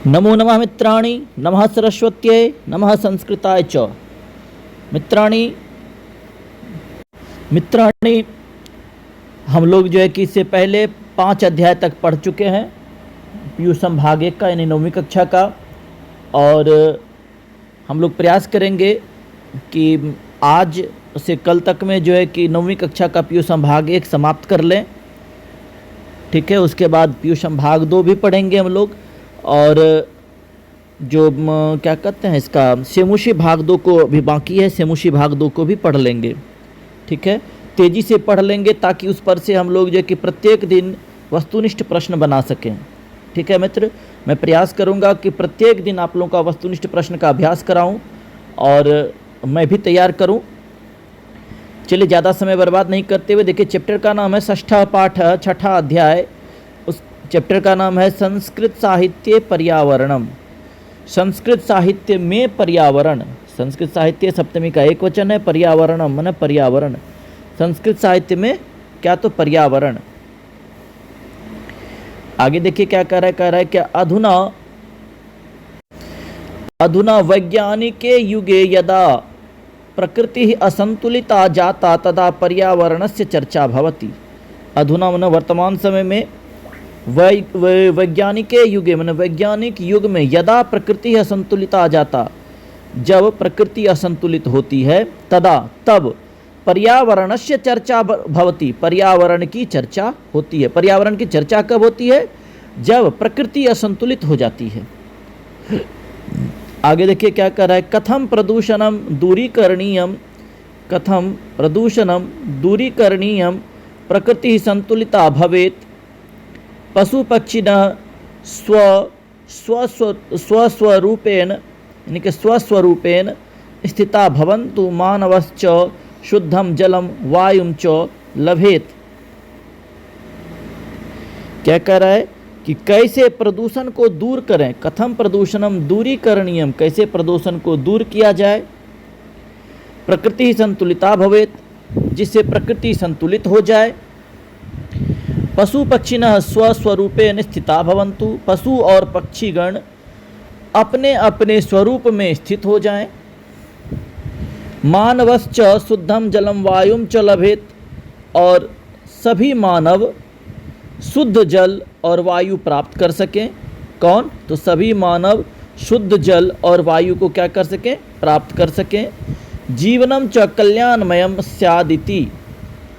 नमो नमः मित्राणि, नमः सरस्वत्यै, नमः संस्कृताय च। मित्राणि हम लोग जो है कि इससे पहले 5 अध्याय तक पढ़ चुके हैं पीयू संभाग 1 का, यानी 9वीं कक्षा का। और हम लोग प्रयास करेंगे कि आज से कल तक में जो है कि 9वीं कक्षा का पीयू संभाग 1 समाप्त कर लें। ठीक है, उसके बाद पीयू संभाग 2 भी पढ़ेंगे हम लोग, और जो क्या कहते हैं इसका सेमुशी भाग 2 को भी बाकी है, सेमुशी भाग 2 को भी पढ़ लेंगे। ठीक है, तेज़ी से पढ़ लेंगे ताकि उस पर से हम लोग जो है कि प्रत्येक दिन वस्तुनिष्ठ प्रश्न बना सकें। ठीक है मित्र, मैं प्रयास करूंगा कि प्रत्येक दिन आप लोगों का वस्तुनिष्ठ प्रश्न का अभ्यास कराऊं और मैं भी तैयार करूं। चलिए ज़्यादा समय बर्बाद नहीं करते हुए देखिए, चैप्टर का नाम है षष्ठा पाठ, छठा अध्याय। उस चैप्टर का नाम है संस्कृत साहित्य पर्यावरणम। संस्कृत साहित्य में पर्यावरण, संस्कृत साहित्य सप्तमी का एक वचन है, पर्यावरणम माने पर्यावरण। संस्कृत साहित्य में क्या, तो पर्यावरण। आगे देखिए क्या कह रहा है क्या, अधुना वैज्ञानिके युगे यदा प्रकृति असंतुलिता जाता तदा पर्यावरणस्य चर्चा भवति। अधुना माने वर्तमान समय में, वैज्ञानिके युगे माने वैज्ञानिक युग में, यदा प्रकृति असंतुलिता जाता, जब प्रकृति असंतुलित होती है, तदा तब पर्यावरणस्य चर्चा भवति, पर्यावरण की चर्चा होती है। पर्यावरण की चर्चा कब होती है, जब प्रकृति असंतुलित हो जाती है। आगे देखिए क्या कर रहा है, कथम प्रदूषणम दूरीकरणीयम, कथम प्रदूषणम दूरीकरणीयम प्रकृति संतुलिता भवेत्, पशु पक्षिणः स्वस्वरूपेण यानी कि स्वस्वरूपेण स्थिता भवन्तु, मानवश्च शुद्धम जलम वायुम च लभेत। क्या कह रहा है कि कैसे प्रदूषण को दूर करें, कथम प्रदूषणम दूरीकरणीयम, कैसे प्रदूषण को दूर किया जाए, प्रकृति संतुलिता भवेत, जिससे प्रकृति संतुलित हो जाए, पशु पक्षिणः स्वस्वरूपेण स्थिता भवन्तु, पशु और पक्षीगण अपने अपने स्वरूप में स्थित हो जाएं, मानवश्च शुद्धम जलम वायुम च लभेत, और सभी मानव शुद्ध जल और वायु प्राप्त कर सकें। कौन, तो सभी मानव शुद्ध जल और वायु को क्या कर सकें, प्राप्त कर सकें। जीवनम च कल्याणमयम स्यादिति,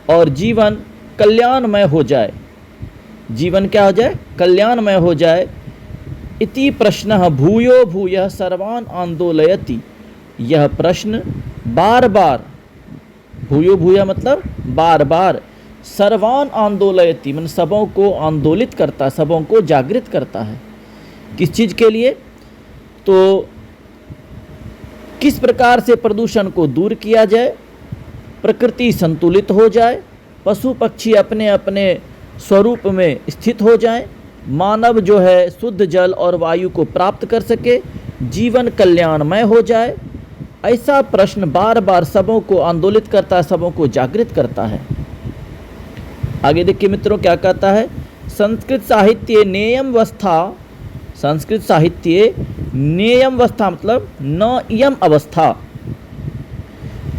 और जीवन कल्याणमय हो जाए, जीवन क्या हो जाए, कल्याणमय हो जाए। इति प्रश्नः भूयो भूयः सर्वान् आंदोलयति, यह प्रश्न बार बार, भूयो भूया मतलब बार बार, सर्वान आंदोलयति मतलब सबों को आंदोलित करता है, सबों को जागृत करता है। किस चीज़ के लिए, तो किस प्रकार से प्रदूषण को दूर किया जाए, प्रकृति संतुलित हो जाए, पशु पक्षी अपने अपने स्वरूप में स्थित हो जाएं, मानव जो है शुद्ध जल और वायु को प्राप्त कर सके, जीवन कल्याणमय हो जाए। ऐसा प्रश्न बार बार सबों को आंदोलित करता है, सबों को जागृत करता है। आगे देखिए मित्रों क्या कहता है, संस्कृत साहित्य नेयम वस्था, संस्कृत साहित्य नेयम वस्था मतलब न इयम अवस्था,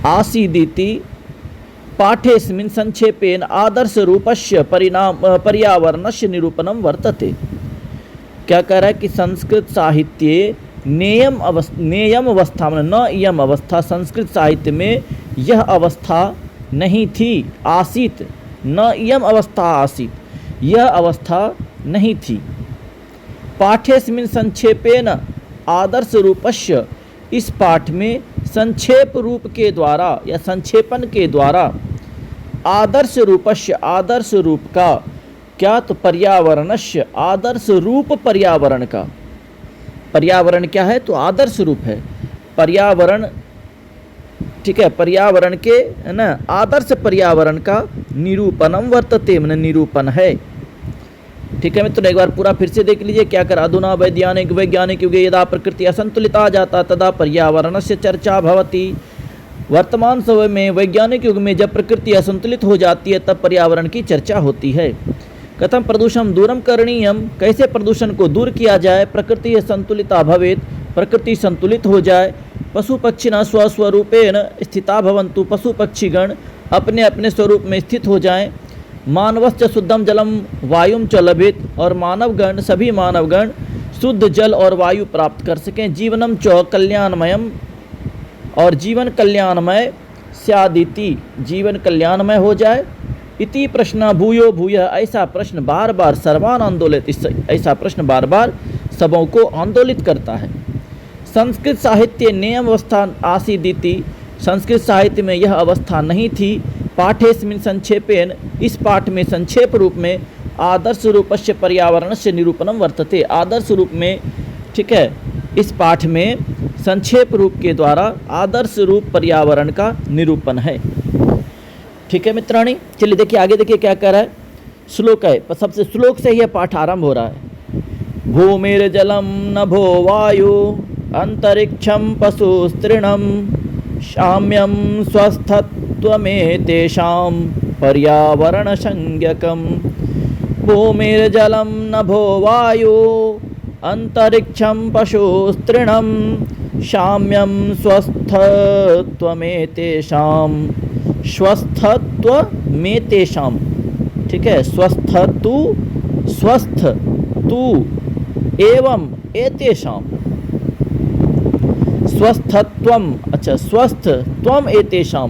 आसीदिति पाठेस्मिन् संक्षेपेन आदर्श रूपस्य पर्यावरणस्य निरूपणम वर्तते। क्या कह रहा है कि संस्कृत साहित्य नेयम अवस्था मतलब न इयम अवस्था, संस्कृत साहित्य में यह अवस्था नहीं थी, आसीत, न इयम अवस्था आसीत, यह अवस्था नहीं थी। पाठेस्मिन् संक्षेपेन आदर्श रूपस्य, इस पाठ में संक्षेप रूप के द्वारा या संक्षेपण के द्वारा, आदर्श रूपस्य आदर्श रूप का, क्या, तो पर्यावरणस्य आदर्श रूप पर्यावरण का, पर्यावरण क्या है, तो आदर्श रूप है पर्यावरण। ठीक है, पर्यावरण के है ना, आदर्श पर्यावरण का निरूपणम वर्तते मन निरूपण है। ठीक है मित्रों, एक बार पूरा फिर से देख लीजिए क्या कर, अधुना वैज्ञानिक युगे यदा प्रकृति असंतुलिता जाता तदा पर्यावरणस्य चर्चा भवति। वर्तमान समय में वैज्ञानिक युग में जब प्रकृति असंतुलित हो जाती है तब पर्यावरण की चर्चा होती है। कथम प्रदूषण दूरम करणीयम, कैसे प्रदूषण को दूर किया जाए। प्रकृति संतुलिता भवेत, प्रकृति संतुलित हो जाए। पशु पक्षिणः स्वस्वरूपेण स्थिता भवन्तु, पशु पक्षीगण अपने अपने स्वरूप में स्थित हो जाएं। मानवश्च शुद्धम जलम वायुम च लभेत, और मानवगण सभी मानवगण शुद्ध जल और वायु प्राप्त कर सकें। जीवनम च कल्याणमयम, और जीवन कल्याणमय स्यादिति, जीवन कल्याणमय हो जाए। इति प्रश्न भूयो भूयः, ऐसा प्रश्न बार बार सर्वान आंदोलित, ऐसा प्रश्न बार बार सबों को आंदोलित करता है। संस्कृत साहित्य नियम अवस्था आसीदिति, संस्कृत साहित्य में यह अवस्था नहीं थी। पाठेस्मिन् संक्षेपेन, इस पाठ में संक्षेप रूप में आदर्श रूपस्य पर्यावरणस्य निरूपणम वर्तते, आदर्श रूप में, ठीक है, इस पाठ में संक्षेप रूप के द्वारा आदर्श रूप पर्यावरण का निरूपण है। ठीक है मित्राणी, चलिए देखिए आगे, देखिए क्या कह रहा है। श्लोक है, सबसे श्लोक से यह पाठ आरंभ हो रहा है। भूमिर्जलम नभो वायु अंतरिक्षम पशुस्तृणम शाम्यम स्वस्थत्वमेतेषां पर्यावरण संज्ञकम्। भूमिर्जलम नभो वायु अंतरिक्षम पशुस्तृणम शाम्यम स्वस्थत्वमेतेषां, स्वस्थत्वमेतेषां, ठीक है, स्वस्थतु, स्वस्थ तु एवं एतेषां, स्वस्थत्वम, अच्छा, स्वस्थ त्वम एतेषां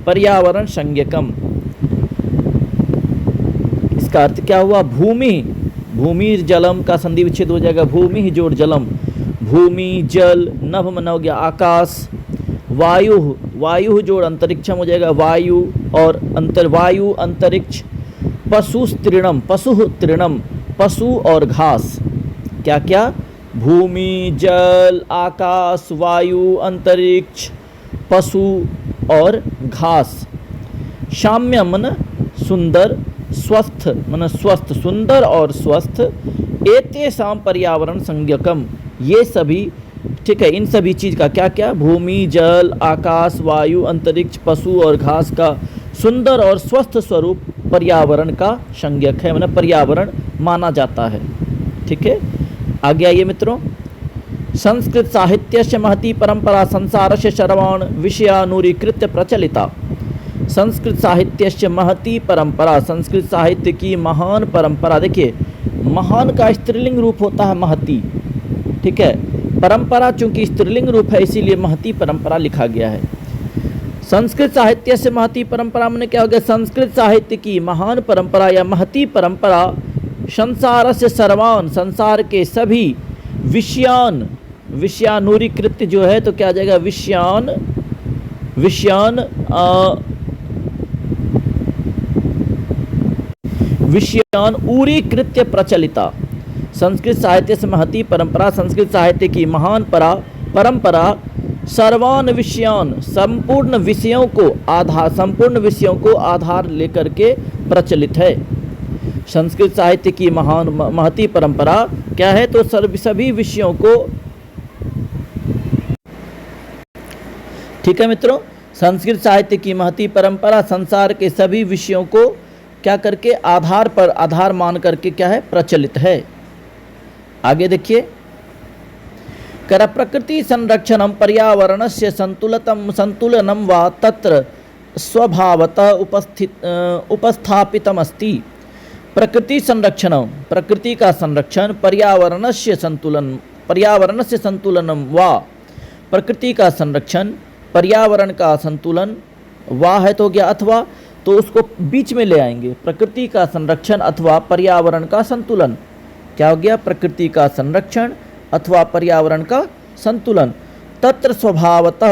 पर्यावरण संज्ञकम। इसका अर्थ क्या हुआ। भूमि, भूमि जलम का संधि विच्छेद हो जाएगा, भूमि ही जोड़ जलम, भूमि जल, नभ मना हो गया आकाश, वायु, वायु जोड़ अंतरिक्षम हो जाएगा वायु, और वायु अंतरिक्ष, पशु तृणम, पशु तृणम, पशु और घास, क्या क्या, भूमि जल आकाश वायु अंतरिक्ष पशु और घास। शाम्य मन सुंदर, स्वस्थ मन स्वस्थ, सुंदर और स्वस्थ। एतेषां पर्यावरण संज्ञकम, ये सभी, ठीक है, इन सभी चीज़ का क्या क्या, भूमि जल आकाश वायु अंतरिक्ष पशु और घास का सुंदर और स्वस्थ स्वरूप पर्यावरण का संज्ञक है, मतलब पर्यावरण माना जाता है। ठीक है, आगे आइए मित्रों। संस्कृत साहित्यस्य महती परंपरा संसारस्य सर्वान् विषयानुरीकृत्य प्रचलिता। संस्कृत साहित्यस्य महती परंपरा, संस्कृत साहित्य की महान परंपरा। देखिए, महान का स्त्रीलिंग रूप होता है महती, ठीक है, परंपरा चूंकि स्त्रीलिंग रूप है इसीलिए महती परंपरा लिखा गया है। संस्कृत साहित्य से महती परंपरा में क्या हो गया, संस्कृत साहित्य की महान परंपरा या महती परंपरा संसार से सर्वान, संसार के सभी विषयान, विषयानुरीकृत्य जो है तो क्या आ जाएगा, विषयान, विषयान विषयान उरीकृत्य प्रचलिता। संस्कृत साहित्य से महती परंपरा, संस्कृत साहित्य की महान परंपरा सर्वान विषयान, संपूर्ण विषयों को आधार, संपूर्ण विषयों को आधार लेकर के प्रचलित है। संस्कृत साहित्य की महान महती परंपरा क्या है, तो सभी विषयों को, ठीक है मित्रों, संस्कृत साहित्य की महती परंपरा संसार के सभी विषयों को क्या करके आधार पर, आधार मान करके क्या है, प्रचलित है। आगे देखिए, कर प्रकृति संरक्षणम पर्यावरणस्य संतुलनम वा तत्र स्वभावतः उपस्थापितमस्ति। प्रकृति संरक्षण, प्रकृति का संरक्षण, पर्यावरणस्य संतुलन, पर्यावरणस्य संतुलनम वा, प्रकृति का संरक्षण, पर्यावरण का संतुलन, वाह है तो गया अथवा, तो उसको बीच में ले आएंगे, प्रकृति का संरक्षण अथवा पर्यावरण का संतुलन। क्या हो गया, प्रकृति का संरक्षण अथवा पर्यावरण का संतुलन। तत्र स्वभावतः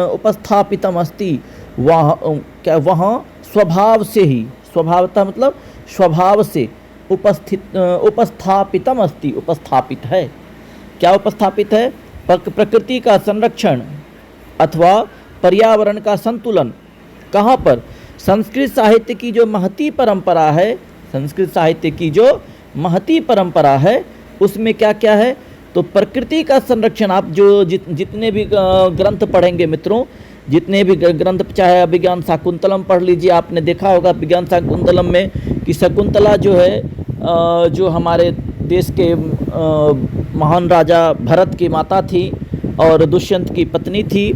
उपस्थापितम अस्ति, वहाँ क्या, वहाँ स्वभाव से ही, स्वभावतः मतलब स्वभाव से, उपस्थापितम अस्ति, उपस्थापित है। क्या उपस्थापित है, प्रकृति का संरक्षण अथवा पर्यावरण का संतुलन। कहाँ पर, संस्कृत साहित्य की जो महती परंपरा है, संस्कृत साहित्य की जो महती परंपरा है उसमें क्या क्या है, तो प्रकृति का संरक्षण। आप जो जितने भी ग्रंथ पढ़ेंगे मित्रों, जितने भी ग्रंथ, चाहे अभिज्ञान शाकुंतलम पढ़ लीजिए, आपने देखा होगा अभिज्ञान शाकुंतलम में कि शकुंतला जो है जो हमारे देश के महान राजा भरत की माता थी और दुष्यंत की पत्नी थी।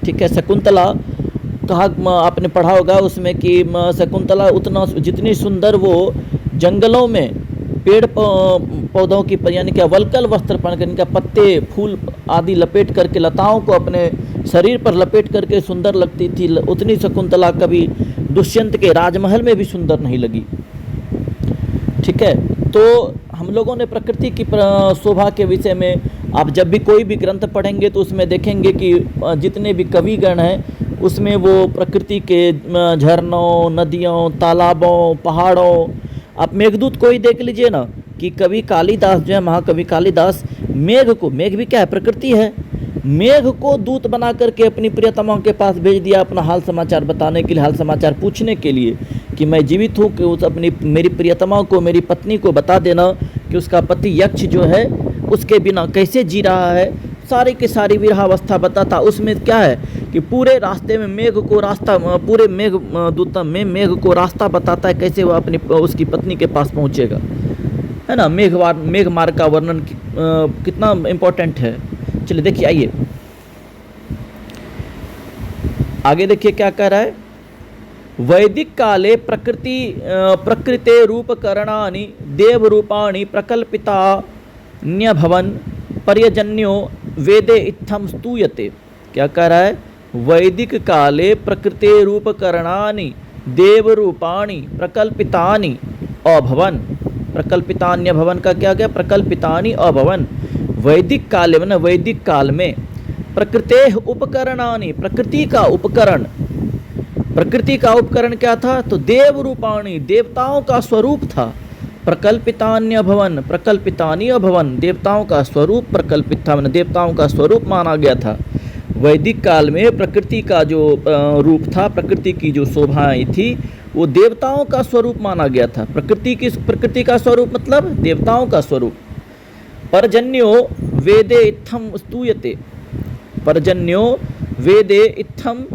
ठीक है, शकुंतला कहा, आपने पढ़ा होगा उसमें कि शकुंतला उतना जितनी सुंदर वो जंगलों में पेड़ पौधों की यानी कि वल्कल वस्त्र पहन कर, इनका पत्ते फूल आदि लपेट करके, लताओं को अपने शरीर पर लपेट करके सुंदर लगती थी, उतनी शकुंतला कभी दुष्यंत के राजमहल में भी सुंदर नहीं लगी। ठीक है, तो हम लोगों ने प्रकृति की शोभा के विषय में आप जब भी कोई भी ग्रंथ पढ़ेंगे तो उसमें देखेंगे कि जितने भी कविगण हैं उसमें वो प्रकृति के झरनों, नदियों, तालाबों, पहाड़ों, आप मेघदूत को ही देख लीजिए ना कि कवि कालिदास जो है, महाकवि कालिदास, मेघ को, मेघ भी क्या है, प्रकृति है, मेघ को दूत बना करके अपनी प्रियतमा के पास भेज दिया अपना हाल समाचार बताने के लिए, हाल समाचार पूछने के लिए कि मैं जीवित हूँ, कि उस अपनी मेरी प्रियतमा को, मेरी पत्नी को बता देना कि उसका पति यक्ष जो है उसके बिना कैसे जी रहा है। सारी की सारी विरहावस्था बताता। उसमें क्या है कि पूरे रास्ते में मेघ को रास्ता, पूरे मेघ दूतम में मेघ को रास्ता बताता है कैसे वह अपनी उसकी पत्नी के पास पहुँचेगा, है ना। मेघ मार्ग का वर्णन कितना इम्पोर्टेंट है। चलिए देखिए, आइए आगे देखिए क्या कह रहा है। वैदिक काले प्रकृते रूपकरणानि देव रूपाणि प्रकल्पितान्यभवन् पर्यजन्यो वेदे इत्थं स्तूयते। क्या कह रहा है, वैदिक काले प्रकृते रूपकरणानि देव रूपाणि प्रकल्पितानि अभवन्। प्रकल्पितान्यभवन् का क्या गया, प्रकल्पितानि अभवन्। वैदिक काले मतलब वैदिक काल में प्रकृते उपकरणानि, प्रकृति का उपकरण, प्रकृति का उपकरण क्या था, तो देव रूपाणी, देवताओं का स्वरूप था। प्रकल्पितान्य भवन, प्रकल्पितानी अभवन, देवताओं का स्वरूप प्रकल्पित था, देवताओं का स्वरूप माना गया था। वैदिक काल में प्रकृति का जो रूप था, प्रकृति की जो शोभाएं थी, वो देवताओं का स्वरूप माना गया था। प्रकृति का स्वरूप मतलब देवताओं का स्वरूप। पर्जन्यो वेदे इत्थम स्तूयते, पर्जन्यो वेदे इत्थम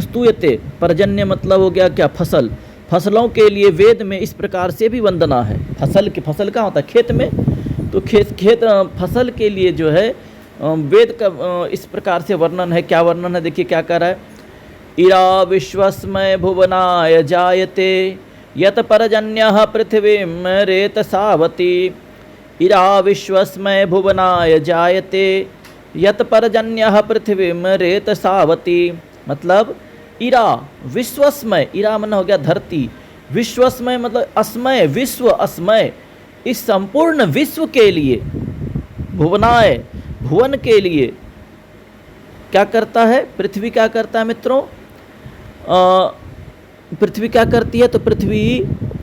स्तूयते। पर्जन्य मतलब हो गया क्या, फसल। फसलों के लिए वेद में इस प्रकार से भी वंदना है। फसल कहाँ होता है, खेत में, तो खेत फसल के लिए जो है वेद का इस प्रकार से वर्णन है। क्या वर्णन है, देखिए क्या कह रहा है। इरा विश्वस्मय भुवनाय जायते यत पर्जन्यः पृथिवीं रेतसावती। इरा विश्वस्मय भुवनाय जायते यत पर्जन्यः पृथिवीं रेतसावती। मतलब इरा विश्वस्मय, इरा मन हो गया धरती, विश्वस्मय मतलब अस्मय, विश्व अस्मय, इस संपूर्ण विश्व के लिए, भुवनाय भुवन के लिए क्या करता है, पृथ्वी क्या करता है मित्रों, पृथ्वी क्या करती है, तो पृथ्वी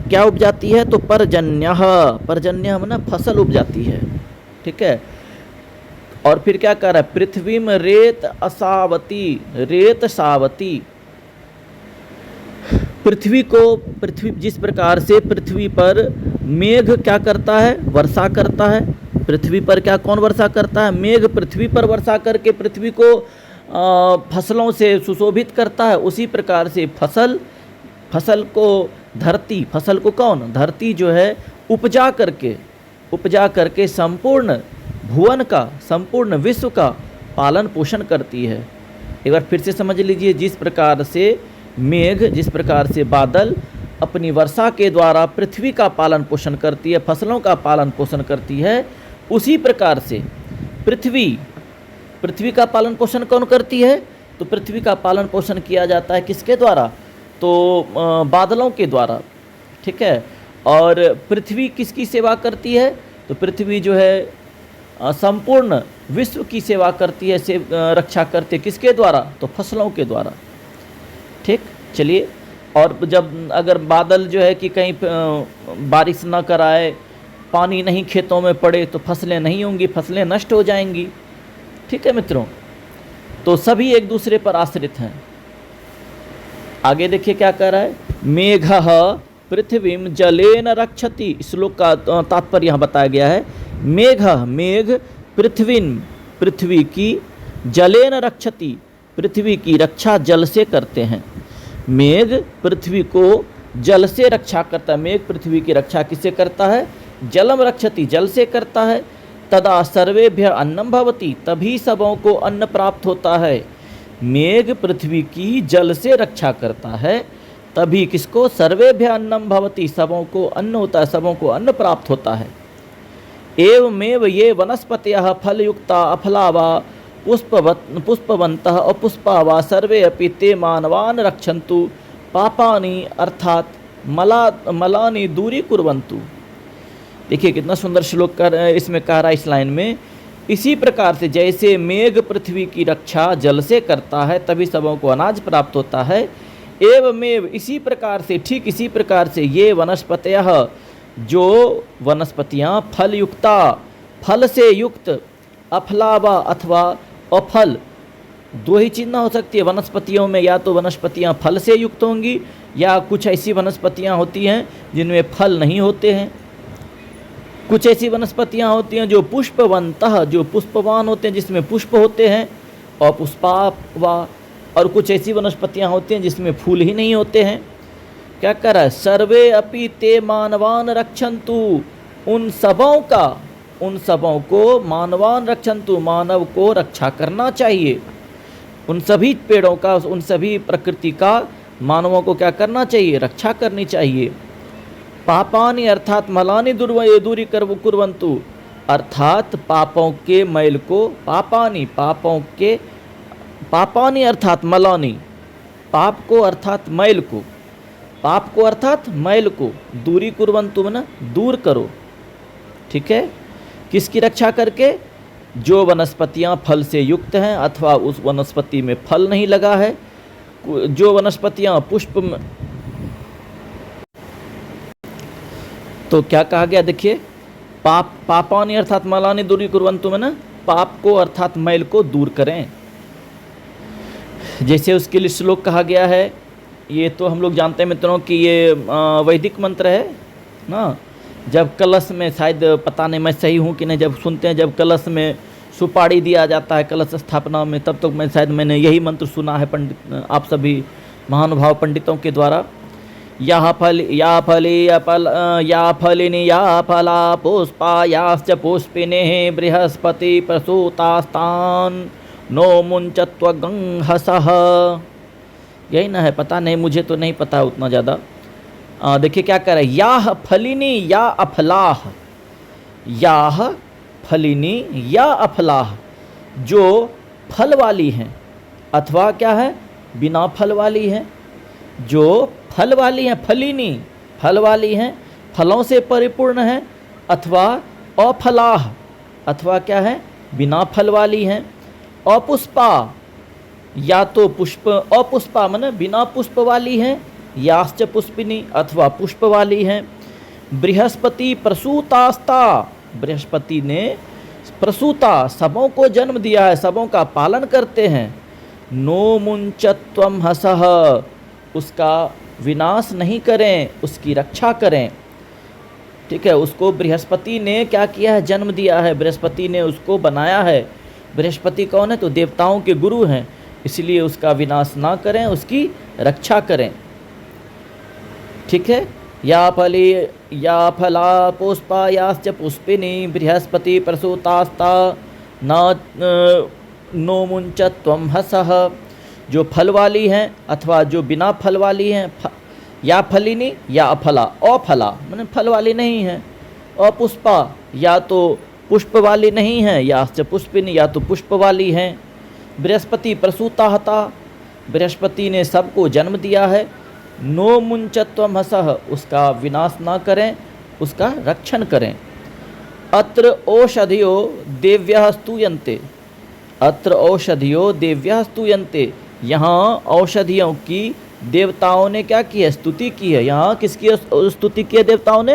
क्या उपजाती है, तो पर्जन्यः, पर्जन्य मतलब फसल उपजाती है। ठीक है, और फिर क्या कर रहा है, पृथ्वी में रेत असावती, रेत सावती। पृथ्वी जिस प्रकार से पृथ्वी पर मेघ क्या करता है, वर्षा करता है। पृथ्वी पर क्या कौन वर्षा करता है, मेघ पृथ्वी पर वर्षा करके पृथ्वी को फसलों से सुशोभित करता है। उसी प्रकार से फसल को धरती, फसल को कौन, धरती जो है उपजा करके संपूर्ण भुवन का, संपूर्ण विश्व का पालन पोषण करती है। एक बार फिर से समझ लीजिए, जिस प्रकार से मेघ, जिस प्रकार से बादल अपनी वर्षा के द्वारा पृथ्वी का पालन पोषण करती है, फसलों का पालन पोषण करती है, उसी प्रकार से पृथ्वी का पालन पोषण कौन करती है, तो पृथ्वी का पालन पोषण किया जाता है किसके द्वारा, तो बादलों के द्वारा। ठीक है, और पृथ्वी किसकी सेवा करती है, तो पृथ्वी जो है संपूर्ण विश्व की सेवा करती है, रक्षा करती है किसके द्वारा, तो फसलों के द्वारा। ठीक, चलिए, और जब अगर बादल जो है कि कहीं बारिश न कराए, पानी नहीं खेतों में पड़े, तो फसलें नहीं होंगी, फसलें नष्ट हो जाएंगी। ठीक है मित्रों, तो सभी एक दूसरे पर आश्रित हैं। आगे देखिए क्या कह रहा है, मेघः पृथ्वीं जलेन रक्षति। श्लोक का तात्पर्य यहाँ बताया गया है। मेघ पृथ्वी की जलेन रक्षति, पृथ्वी की रक्षा जल से करते हैं। मेघ पृथ्वी को जल से रक्षा करता है। मेघ पृथ्वी की रक्षा किससे करता है? जलम रक्षति, जल से करता है। तदा सर्वेभ्य अन्नम भवति, तभी सबों को अन्न प्राप्त होता है। मेघ पृथ्वी की जल से रक्षा करता है, तभी किसको? सर्वेभ्य अन्नम भवति, सबों को अन्न होता है, सबों को अन्न प्राप्त होता है। एवमेव ये वनस्पतयः फलयुक्ता अफलावा पुष्पवन्तः अपुष्पावा सर्वे अपि ते मानवान् रक्षन्तु पापानि अर्थात मलानि दूरी कुर्वन्तु। देखिए कितना सुंदर श्लोक इसमें कह रहा है इस लाइन में। इसी प्रकार से जैसे मेघ पृथ्वी की रक्षा जल से करता है, तभी सबों को अनाज प्राप्त होता है। एवमेव, इसी प्रकार से, ठीक इसी प्रकार से, ये वनस्पतयः, जो वनस्पतियाँ फलयुक्ता, फल से युक्त, अफलावा अथवा अफल, दो ही चीज़ ना हो सकती है वनस्पतियों में। या तो वनस्पतियाँ फल से युक्त होंगी, या कुछ ऐसी वनस्पतियाँ होती हैं जिनमें फल नहीं होते हैं। कुछ ऐसी वनस्पतियाँ होती हैं जो पुष्पवन्तः, जो पुष्पवान होते हैं, जिसमें पुष्प होते हैं, और पुष्पावा, और कुछ ऐसी वनस्पतियाँ होती हैं जिसमें फूल ही नहीं होते हैं। क्या कर रहा है? सर्वे अपि ते मानवान रक्षन्तु, उन सबों को मानवान रक्षन्तु, मानव को रक्षा करना चाहिए। उन सभी पेड़ों का, उन सभी प्रकृति का मानवों को क्या करना चाहिए? रक्षा करनी चाहिए। पापानि अर्थात मलानि दूरी कुर्वन्तु, अर्थात पापों के मैल को, पापानि अर्थात मलानि, पाप को अर्थात मैल को, पाप को अर्थात मैल को, दूरी कुर्वन्तु मना दूर करो। ठीक है, किसकी रक्षा करके? जो वनस्पतियाँ फल से युक्त हैं अथवा उस वनस्पति में फल नहीं लगा है, जो वनस्पतियाँ पुष्प में, तो क्या कहा गया? देखिए, पापानि अर्थात मलानि दूरी कुर्वन्तु में ना, पाप को अर्थात मैल को दूर करें। जैसे उसके लिए श्लोक कहा गया है, ये तो हम लोग जानते हैं मित्रों कि ये वैदिक मंत्र है ना। जब कलश में, शायद पता नहीं मैं सही हूँ कि नहीं, जब सुनते हैं जब कलश में सुपारी दिया जाता है कलश स्थापना में, तब तक मैंने यही मंत्र सुना है पंडित, आप सभी महानुभाव पंडितों के द्वारा। या फलिनी या फला पुष्पा याश्च पुष्पिने बृहस्पति प्रसूतास्तान नो मुंचत्वगंहसः। यही ना है? पता नहीं, मुझे तो नहीं पता उतना ज़्यादा। देखिए क्या कह रहा है? याह फलिनी या अफलाह, याह फलिनी या अफलाह, जो फल वाली हैं अथवा क्या है? बिना फल वाली हैं। जो फल वाली हैं, फलिनी फल वाली हैं, फलों से परिपूर्ण हैं, अथवा अफलाह, अथवा क्या है? बिना फल वाली हैं। अपुष्पा, या तो पुष्प, अपुष्पा माने बिना पुष्प वाली हैं, याश्च पुष्पिनी, अथवा पुष्प वाली हैं। बृहस्पति प्रसूतास्ता, बृहस्पति ने प्रसूता, सबों को जन्म दिया है, सबों का पालन करते हैं। नो मुंचत्वम हसः, उसका विनाश नहीं करें, उसकी रक्षा करें। ठीक है, उसको बृहस्पति ने क्या किया है? जन्म दिया है, बृहस्पति ने उसको बनाया है। बृहस्पति कौन है? तो देवताओं के गुरु हैं, इसलिए उसका विनाश ना करें, उसकी रक्षा करें। ठीक है, या फला पुष्पा याश्च पुष्पिनी बृहस्पति प्रसूतास्ता नो मुंचत्वम हसः, जो फल वाली हैं अथवा जो बिना फल वाली हैं। या फलिनी या अफला, अफला माने फल वाली नहीं है। अपुष्पा, या तो पुष्प वाली नहीं है, याश्च पुष्पिनी, या तो पुष्प वाली हैं। बृहस्पति प्रसूताहता, बृहस्पति ने सबको जन्म दिया है। नो मुंचत्वम हसः, उसका विनाश ना करें, उसका रक्षण करें। अत्र औषधियो देव्यः स्तूयन्ते, अत्र औषधियो देव्यः स्तूयन्ते, यहाँ औषधियों की देवताओं ने क्या की है? स्तुति की है। यहाँ किसकी स्तुति की है? देवताओं ने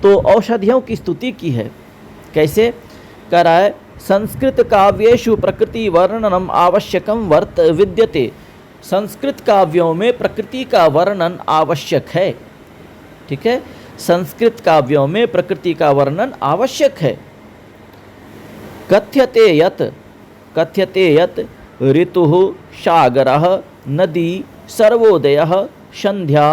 तो औषधियों की स्तुति की है। कैसे कह रहा है? संस्कृत काव्येषु प्रकृति वर्णनम आवश्यकम विद्यते, संस्कृत काव्यों में प्रकृति का वर्णन आवश्यक है। ठीक है, संस्कृत काव्यों में प्रकृति का वर्णन आवश्यक है। कथ्यते यत ऋतुः सागरः नदी सर्वोदयः संध्या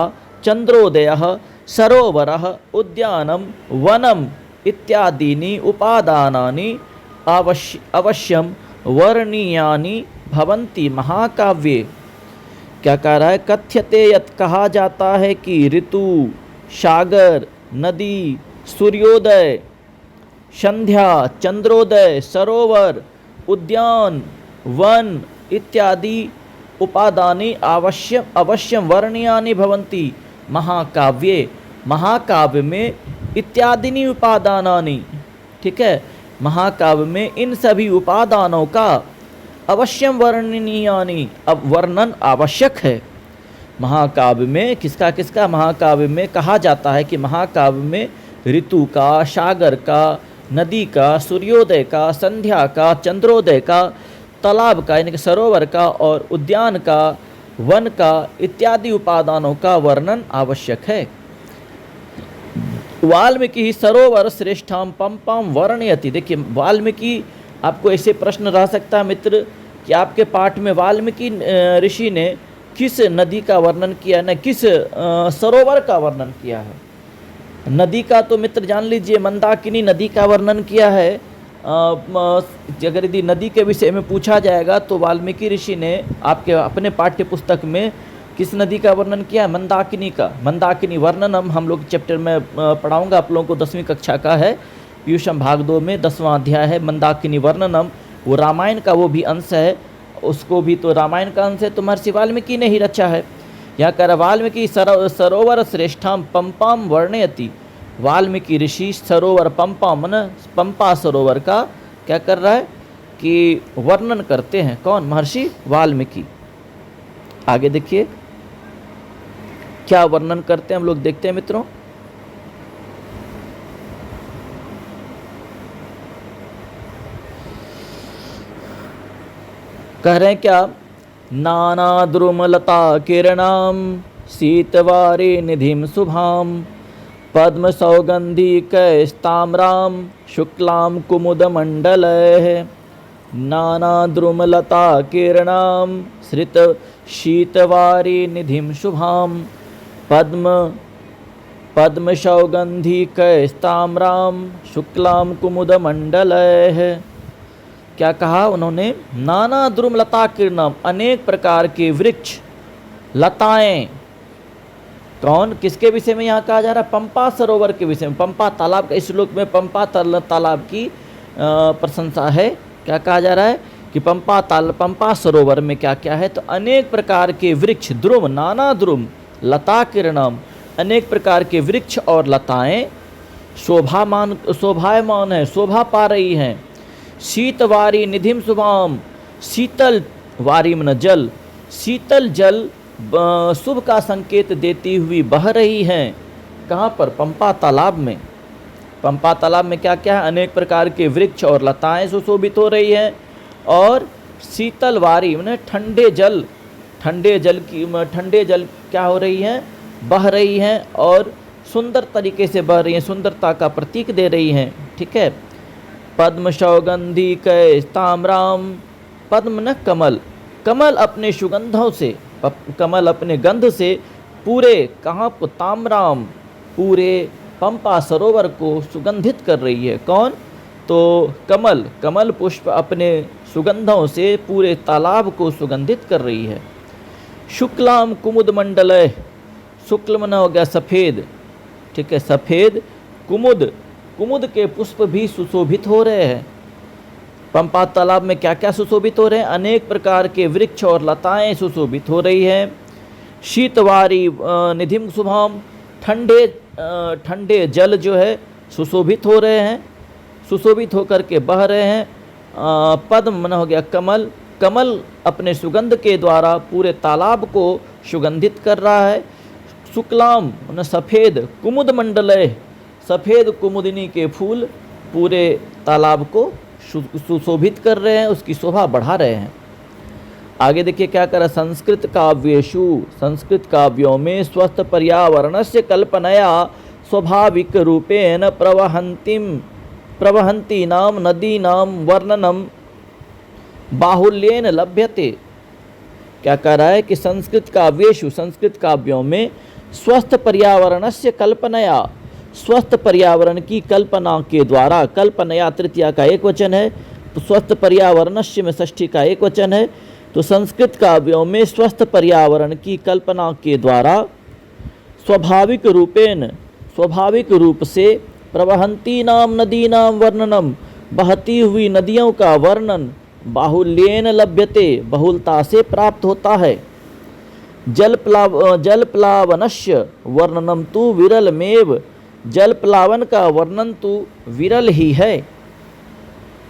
चंद्रोदयः सरोवरः उद्यानं वनम इत्यादीनि उपादानानि अवश्यम वर्णीयानि भवन्ति महाकाव्ये। क्या कह रहा है? कथ्यते यत् कहा जाता है कि ऋतु, सागर, नदी, सूर्योदय, संध्या, चंद्रोदय, सरोवर, उद्यान, वन इत्यादि उपादानि अवश्यम वर्णीयानि भवन्ति महाकाव्ये। महाकाव्य में इत्यादिनी उपादानानि, ठीक है, महाकाव्य में इन सभी उपादानों का अवश्यम वर्णनीयानि, अब वर्णन आवश्यक है। महाकाव्य में किसका किसका? महाकाव्य में कहा जाता है कि महाकाव्य में ऋतु का, सागर का, नदी का, सूर्योदय का, संध्या का, चंद्रोदय का, तालाब का यानी कि सरोवर का और उद्यान का, वन का इत्यादि उपादानों का वर्णन आवश्यक है। वाल्मीकि सरोवर श्रेष्ठाम पंपाम वर्णयति। देखिए वाल्मीकि, आपको ऐसे प्रश्न रह सकता है मित्र कि आपके पाठ में वाल्मीकि ऋषि ने किस नदी का वर्णन किया है, न किस सरोवर का वर्णन किया है। नदी का तो मित्र जान लीजिए मंदाकिनी नदी का वर्णन किया है। अगर यदि नदी के विषय में पूछा जाएगा तो वाल्मीकि ऋषि ने आपके अपने पाठ्य पुस्तक में किस नदी का वर्णन किया है? मंदाकिनी का। मंदाकिनी वर्णनम हम लोग चैप्टर में पढ़ाऊंगा, आप लोगों को 10वीं कक्षा का है, पीयूषम भाग 2 में 10वां अध्याय है मंदाकिनी वर्णनम। वो रामायण का वो भी अंश है, उसको भी तो रामायण का अंश है, तो महर्षि वाल्मीकि ने ही रचा है। यहाँ कर वाल्मीकि सरोवर श्रेष्ठाम पंपाम वर्णयति। वाल्मीकि ऋषि सरोवर पंपा मन पंपा सरोवर का क्या कर रहा है कि वर्णन करते हैं। कौन? महर्षि वाल्मीकि। आगे देखिए क्या वर्णन करते हैं, हम लोग देखते हैं मित्रों। कह रहे हैं क्या? नाना द्रुमलता किरणाम शीतवारी निधिम शुभाम पद्म सौगंधी कैस्ताम्राम शुक्लाम कुमुद मंडल। नाना द्रुमलता किरणाम श्रित शीतवारी निधिम शुभाम पद्म सौगंधी कैस्ताम्राम शुक्लाम कुमुद मंडल। क्या कहा उन्होंने? नाना द्रुमलता किरणम, अनेक प्रकार के वृक्ष, लताएं। कौन? किसके विषय में यहाँ कहा जा रहा है? पंपा सरोवर के विषय में, पंपा तालाब का। इस श्लोक में पंपा तालाब की प्रशंसा है। क्या कहा जा रहा है कि पंपा सरोवर में क्या क्या है? तो अनेक प्रकार के वृक्ष, द्रुम, नाना द्रुम लता किरणम, अनेक प्रकार के वृक्ष और लताएं शोभायमान है, शोभा पा रही हैं। शीतवारी निधिम शुभाम, शीतल वारी मन जल, शीतल जल शुभ का संकेत देती हुई बह रही हैं। कहाँ पर? पंपा तालाब में। पंपा तालाब में क्या क्या है? अनेक प्रकार के वृक्ष और लताएं सुशोभित हो रही हैं। और शीतल वारी माने ठंडे जल क्या हो रही हैं? बह रही हैं और सुंदर तरीके से बह रही हैं, सुंदरता का प्रतीक दे रही हैं। ठीक है। पद्म सौगंधी कैस्ताम्राम, पद्म न कमल, कमल अपने सुगंधों से, कमल अपने गंध से पूरे कहाँ को? ताम्राम, पूरे पंपा सरोवर को सुगंधित कर रही है। कौन? तो कमल, कमल पुष्प अपने सुगंधों से पूरे तालाब को सुगंधित कर रही है। शुक्लाम कुमुद मंडल, शुक्ल मना हो गया सफ़ेद। ठीक है, सफ़ेद कुमुद, कुमुद के पुष्प भी सुशोभित हो रहे हैं। पंपा तालाब में क्या क्या सुशोभित हो रहे हैं? अनेक प्रकार के वृक्ष और लताएं सुशोभित हो रही हैं। शीतवारी निधिम शुभाम, ठंडे जल जो है सुशोभित हो रहे हैं, सुशोभित होकर के बह रहे हैं। पद्म मन हो गया कमल, कमल अपने सुगंध के द्वारा पूरे तालाब को सुगंधित कर रहा है। शुक्लाम न सफ़ेद, कुमुद मंडल, सफ़ेद कुमुदिनी के फूल पूरे तालाब को सुशोभित कर रहे हैं, उसकी शोभा बढ़ा रहे हैं। आगे देखिए क्या कर रहा है? संस्कृत काव्येषु, संस्कृत काव्यों में स्वस्थ पर्यावरणस्य कल्पनया स्वाभाविक रूपेण प्रवहंती नाम नदी नाम वर्णनम बाहुल्येन लभ्यते। क्या कह रहा है कि संस्कृत काव्येषु, संस्कृत काव्यों में स्वस्थ पर्यावरणस्य कल्पनया, स्वस्थ पर्यावरण की कल्पना के द्वारा, कल्पनया तृतीया का एक वचन है, तो स्वस्थ पर्यावरणस्य में षष्ठी का एक वचन है, तो संस्कृत काव्यों में स्वस्थ पर्यावरण की कल्पना के द्वारा स्वाभाविक रूपेण, स्वाभाविक रूप से प्रवहंती नाम नदी नाम वर्णनम, बहती हुई नदियों का वर्णन बाहुल्येन लभ्यते, बहुलता से प्राप्त होता है। जल प्लावनस्य वर्णनम तु विरलमेव, जल प्लावन का वर्णन तो विरल ही है।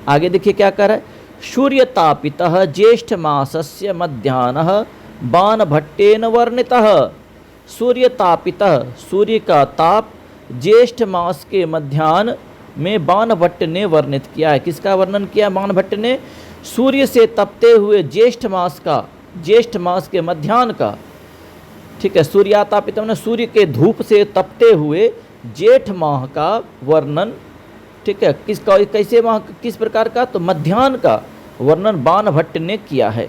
आगे देखिए क्या कर रहा है, सूर्यतापितः ज्येष्ठ मासस्य मध्याह्नः बाणभट्टेन वर्णितः। सूर्यतापितः, सूर्य का ताप ज्येष्ठ मास के मध्याह्न में बाणभट्ट ने वर्णित किया है। किसका वर्णन किया बाणभट्ट ने? सूर्य से तपते हुए ज्येष्ठ मास का, ज्येष्ठ मास के मध्याह्न का, ठीक है। सूर्यातापित मैंने सूर्य के धूप से तपते हुए जेठ माह का वर्णन, ठीक है, किसका, कैसे माह, किस प्रकार का? तो मध्याह्न का वर्णन बाणभट्ट ने किया है।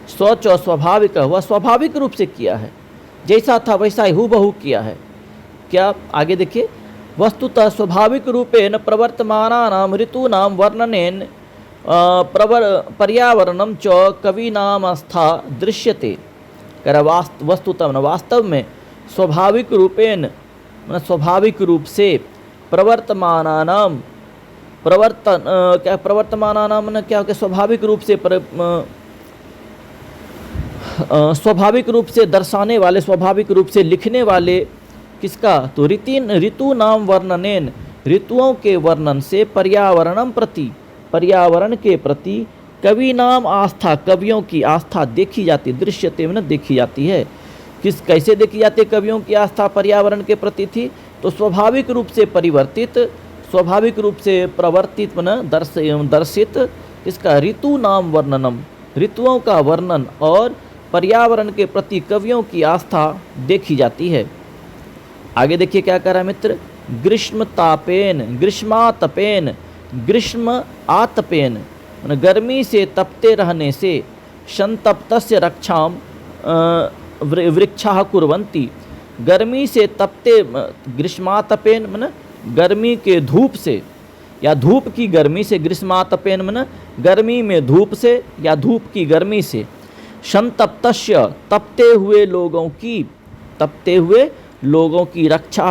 स्वच्छ और स्वाभाविक, वह स्वाभाविक रूप से किया है, जैसा था वैसा ही हूबहू किया है। क्या? आगे देखिए, वस्तुतः स्वाभाविक रूपेण प्रवर्तमानानां ऋतूनां वर्णनेन पर्यावरणम च कवीनामस्था दृश्यते। वस्तुतः वास्तव में स्वाभाविक रूपेण, स्वाभाविक रूप से प्रवर्तमानानां, क्या प्रवर्तमानानां मतलब क्या हो गया? स्वाभाविक रूप से स्वाभाविक रूप से दर्शाने वाले, स्वाभाविक रूप से लिखने वाले, किसका? तो ऋतु नाम वर्णनेन, ऋतुओं के वर्णन से पर्यावरणम प्रति, पर्यावरण के प्रति कवि नाम आस्था, कवियों की आस्था देखी जाती, दृश्यते में देखी जाती है। किस, कैसे देखी जाती है कवियों की आस्था पर्यावरण के प्रति थी? तो स्वाभाविक रूप से परिवर्तित, स्वाभाविक रूप से प्रवर्तित दर्शित, इसका ऋतु नाम वर्णनम, ऋतुओं का वर्णन और पर्यावरण के प्रति कवियों की आस्था देखी जाती है। आगे देखिए क्या कह रहा है मित्र, ग्रीष्म तापेन, ग्रीष्मातपेन, ग्रीष्म आतपेन, गर्मी से तपते रहने से, संतप्तस्य रक्षाम वृक्षाः कुर्वन्ति, गर्मी से तपते, ग्रीष्मातपेन मन गर्मी के धूप से या धूप की गर्मी से, ग्रीष्मातपेन मन गर्मी में धूप से या धूप की गर्मी से, संतप्तस्य तपते हुए लोगों की, तपते हुए लोगों की रक्षा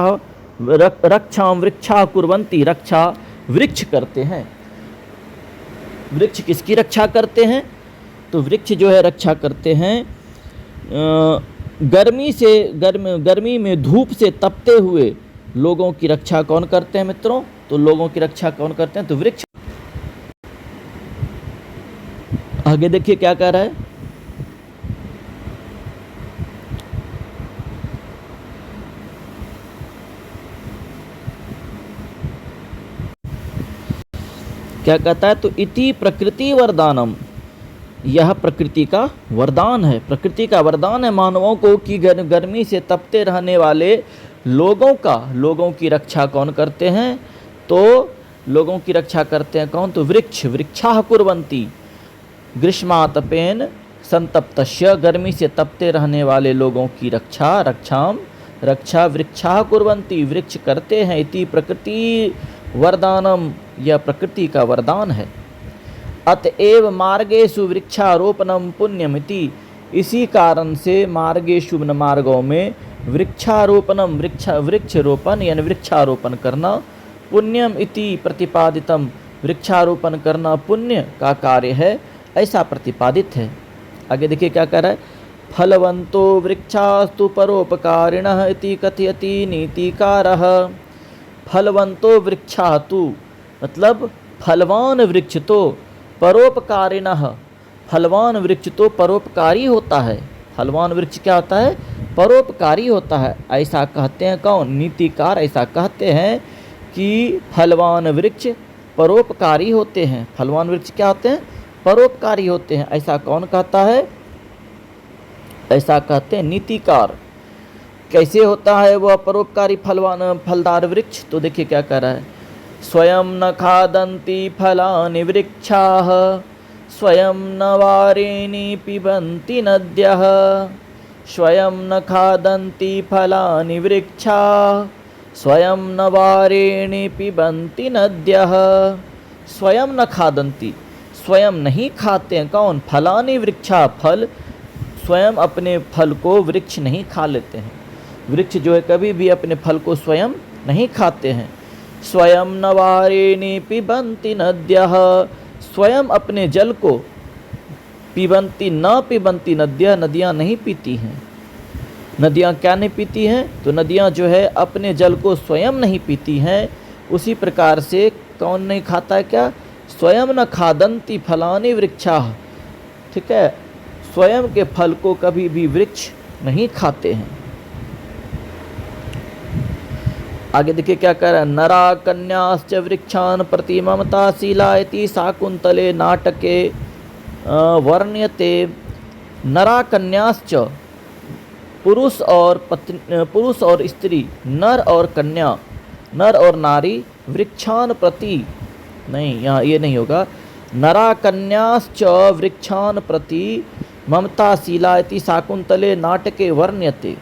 वृक्षाः कुर्वन्ति, रक्षा वृक्ष करते हैं। वृक्ष किसकी रक्षा करते हैं? तो वृक्ष जो है रक्षा करते हैं गर्मी से, गर्मी में धूप से तपते हुए लोगों की रक्षा कौन करते हैं मित्रों? तो लोगों की रक्षा कौन करते हैं? तो वृक्ष। आगे देखिए क्या कह रहा है, क्या कहता है? तो इति प्रकृति वरदानम, यह प्रकृति का वरदान है, प्रकृति का वरदान है मानवों को कि गर्मी से तपते रहने वाले लोगों का, लोगों की रक्षा कौन करते हैं? तो लोगों की रक्षा करते हैं कौन? तो वृक्ष, वृक्षाः कुर्वन्ति, ग्रीष्मातपेन संतप्तस्य, गर्मी से तपते रहने वाले लोगों की रक्षा, रक्षा वृक्षाः कुर्वन्ति, वृक्ष करते हैं। इति प्रकृति वरदानम, यह प्रकृति का वरदान है। अतएव मार्गेषु वृक्षारोपणम पुण्यमिति, इसी कारण से मार्गेषु मार्गों में वृक्षारोपणम, वृक्ष रोपण यानी वृक्षारोपण करना, पुण्यम इति प्रतिपादितम, वृक्षारोपण करना पुण्य का कार्य है, ऐसा प्रतिपादित है। आगे देखिए क्या कह रहा है, फलवंतो वृक्षास्तु परोपकारिणः इति कथयति नीतिकारः। फलवंतो वृक्षास्तु मतलब फलवान वृक्ष तो परोपकारिणः, फलवान वृक्ष तो परोपकारी होता है। फलवान वृक्ष क्या होता है? परोपकारी होता है, ऐसा कहते हैं कौन? नीतिकार ऐसा कहते हैं कि फलवान वृक्ष परोपकारी होते हैं। फलवान वृक्ष क्या होते हैं? परोपकारी होते हैं। ऐसा कौन कहता है? ऐसा कहते हैं नीतिकार। कैसे होता है वह परोपकारी फलवान फलदार वृक्ष? तो देखिए क्या कह रहा है, स्वयं न खादन्ति फलानि वृक्षाः स्वयं न वारेणि पिबन्ति नद्यः स्वयं न खादन्ति फलानि वृक्षा स्वयं न वारेणि पिबन्ति नद्यः। स्वयं न खादन्ति, स्वयं नहीं खाते हैं कौन? फलानि वृक्षा, फल स्वयं अपने फल को वृक्ष नहीं खा लेते हैं। वृक्ष जो है कभी भी अपने फल को स्वयं नहीं खाते हैं। स्वयं न वारेणि पिबन्ति नद्यः, स्वयं अपने जल को पिबन्ति न पिबन्ति नद्यः, नदियाँ नहीं पीती हैं। नदियाँ क्या नहीं पीती हैं? तो नदियाँ जो है अपने जल को स्वयं नहीं पीती हैं। उसी प्रकार से कौन नहीं खाता है? क्या? स्वयं न खादन्ति फलानि वृक्षाः, ठीक है, स्वयं के फल को कभी भी वृक्ष नहीं खाते हैं। आगे देखिए क्या कर रहा है। नरा कन्याश्च वृक्षान् प्रति ममताशीला इति शाकुन्तले नाटके वर्ण्यते। नरा कन्याश्च, पुरुष और स्त्री, नर और कन्या, नर और नारी, वृक्षान् प्रति, नहीं यहाँ ये नहीं होगा, नरा कन्याश्च वृक्षान् प्रति ममताशीला इति शाकुन्तले नाटके वर्ण्यते।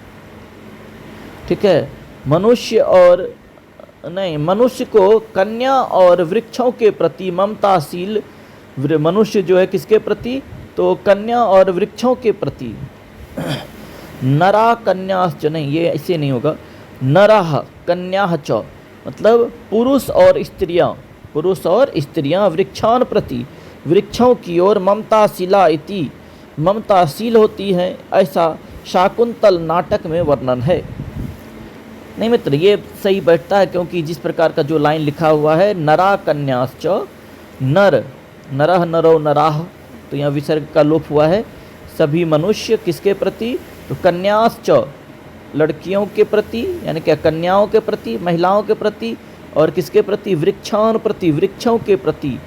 ठीक है, मनुष्य और नहीं, मनुष्य को कन्या और वृक्षों के प्रति ममताशील, मनुष्य जो है किसके प्रति? तो कन्या और वृक्षों के प्रति। नरा कन्याश्च, नहीं ये ऐसे नहीं होगा, नरः कन्याः च, मतलब पुरुष और स्त्रियां, पुरुष और स्त्रियां वृक्षान प्रति, वृक्षों की ओर ममताशीला इति, ममताशील होती हैं, ऐसा शाकुंतल नाटक में वर्णन है। नहीं मित्र, ये सही बैठता है, क्योंकि जिस प्रकार का जो लाइन लिखा हुआ है, नरा कन्याश्च, नर, नरः नरो नराः, तो यहाँ विसर्ग का लोप हुआ है। सभी मनुष्य किसके प्रति? तो कन्याश्च, लड़कियों के प्रति, यानी क्या कन्याओं के प्रति, महिलाओं के प्रति, और किसके प्रति? वृक्षान प्रति, वृक्षों के प्रति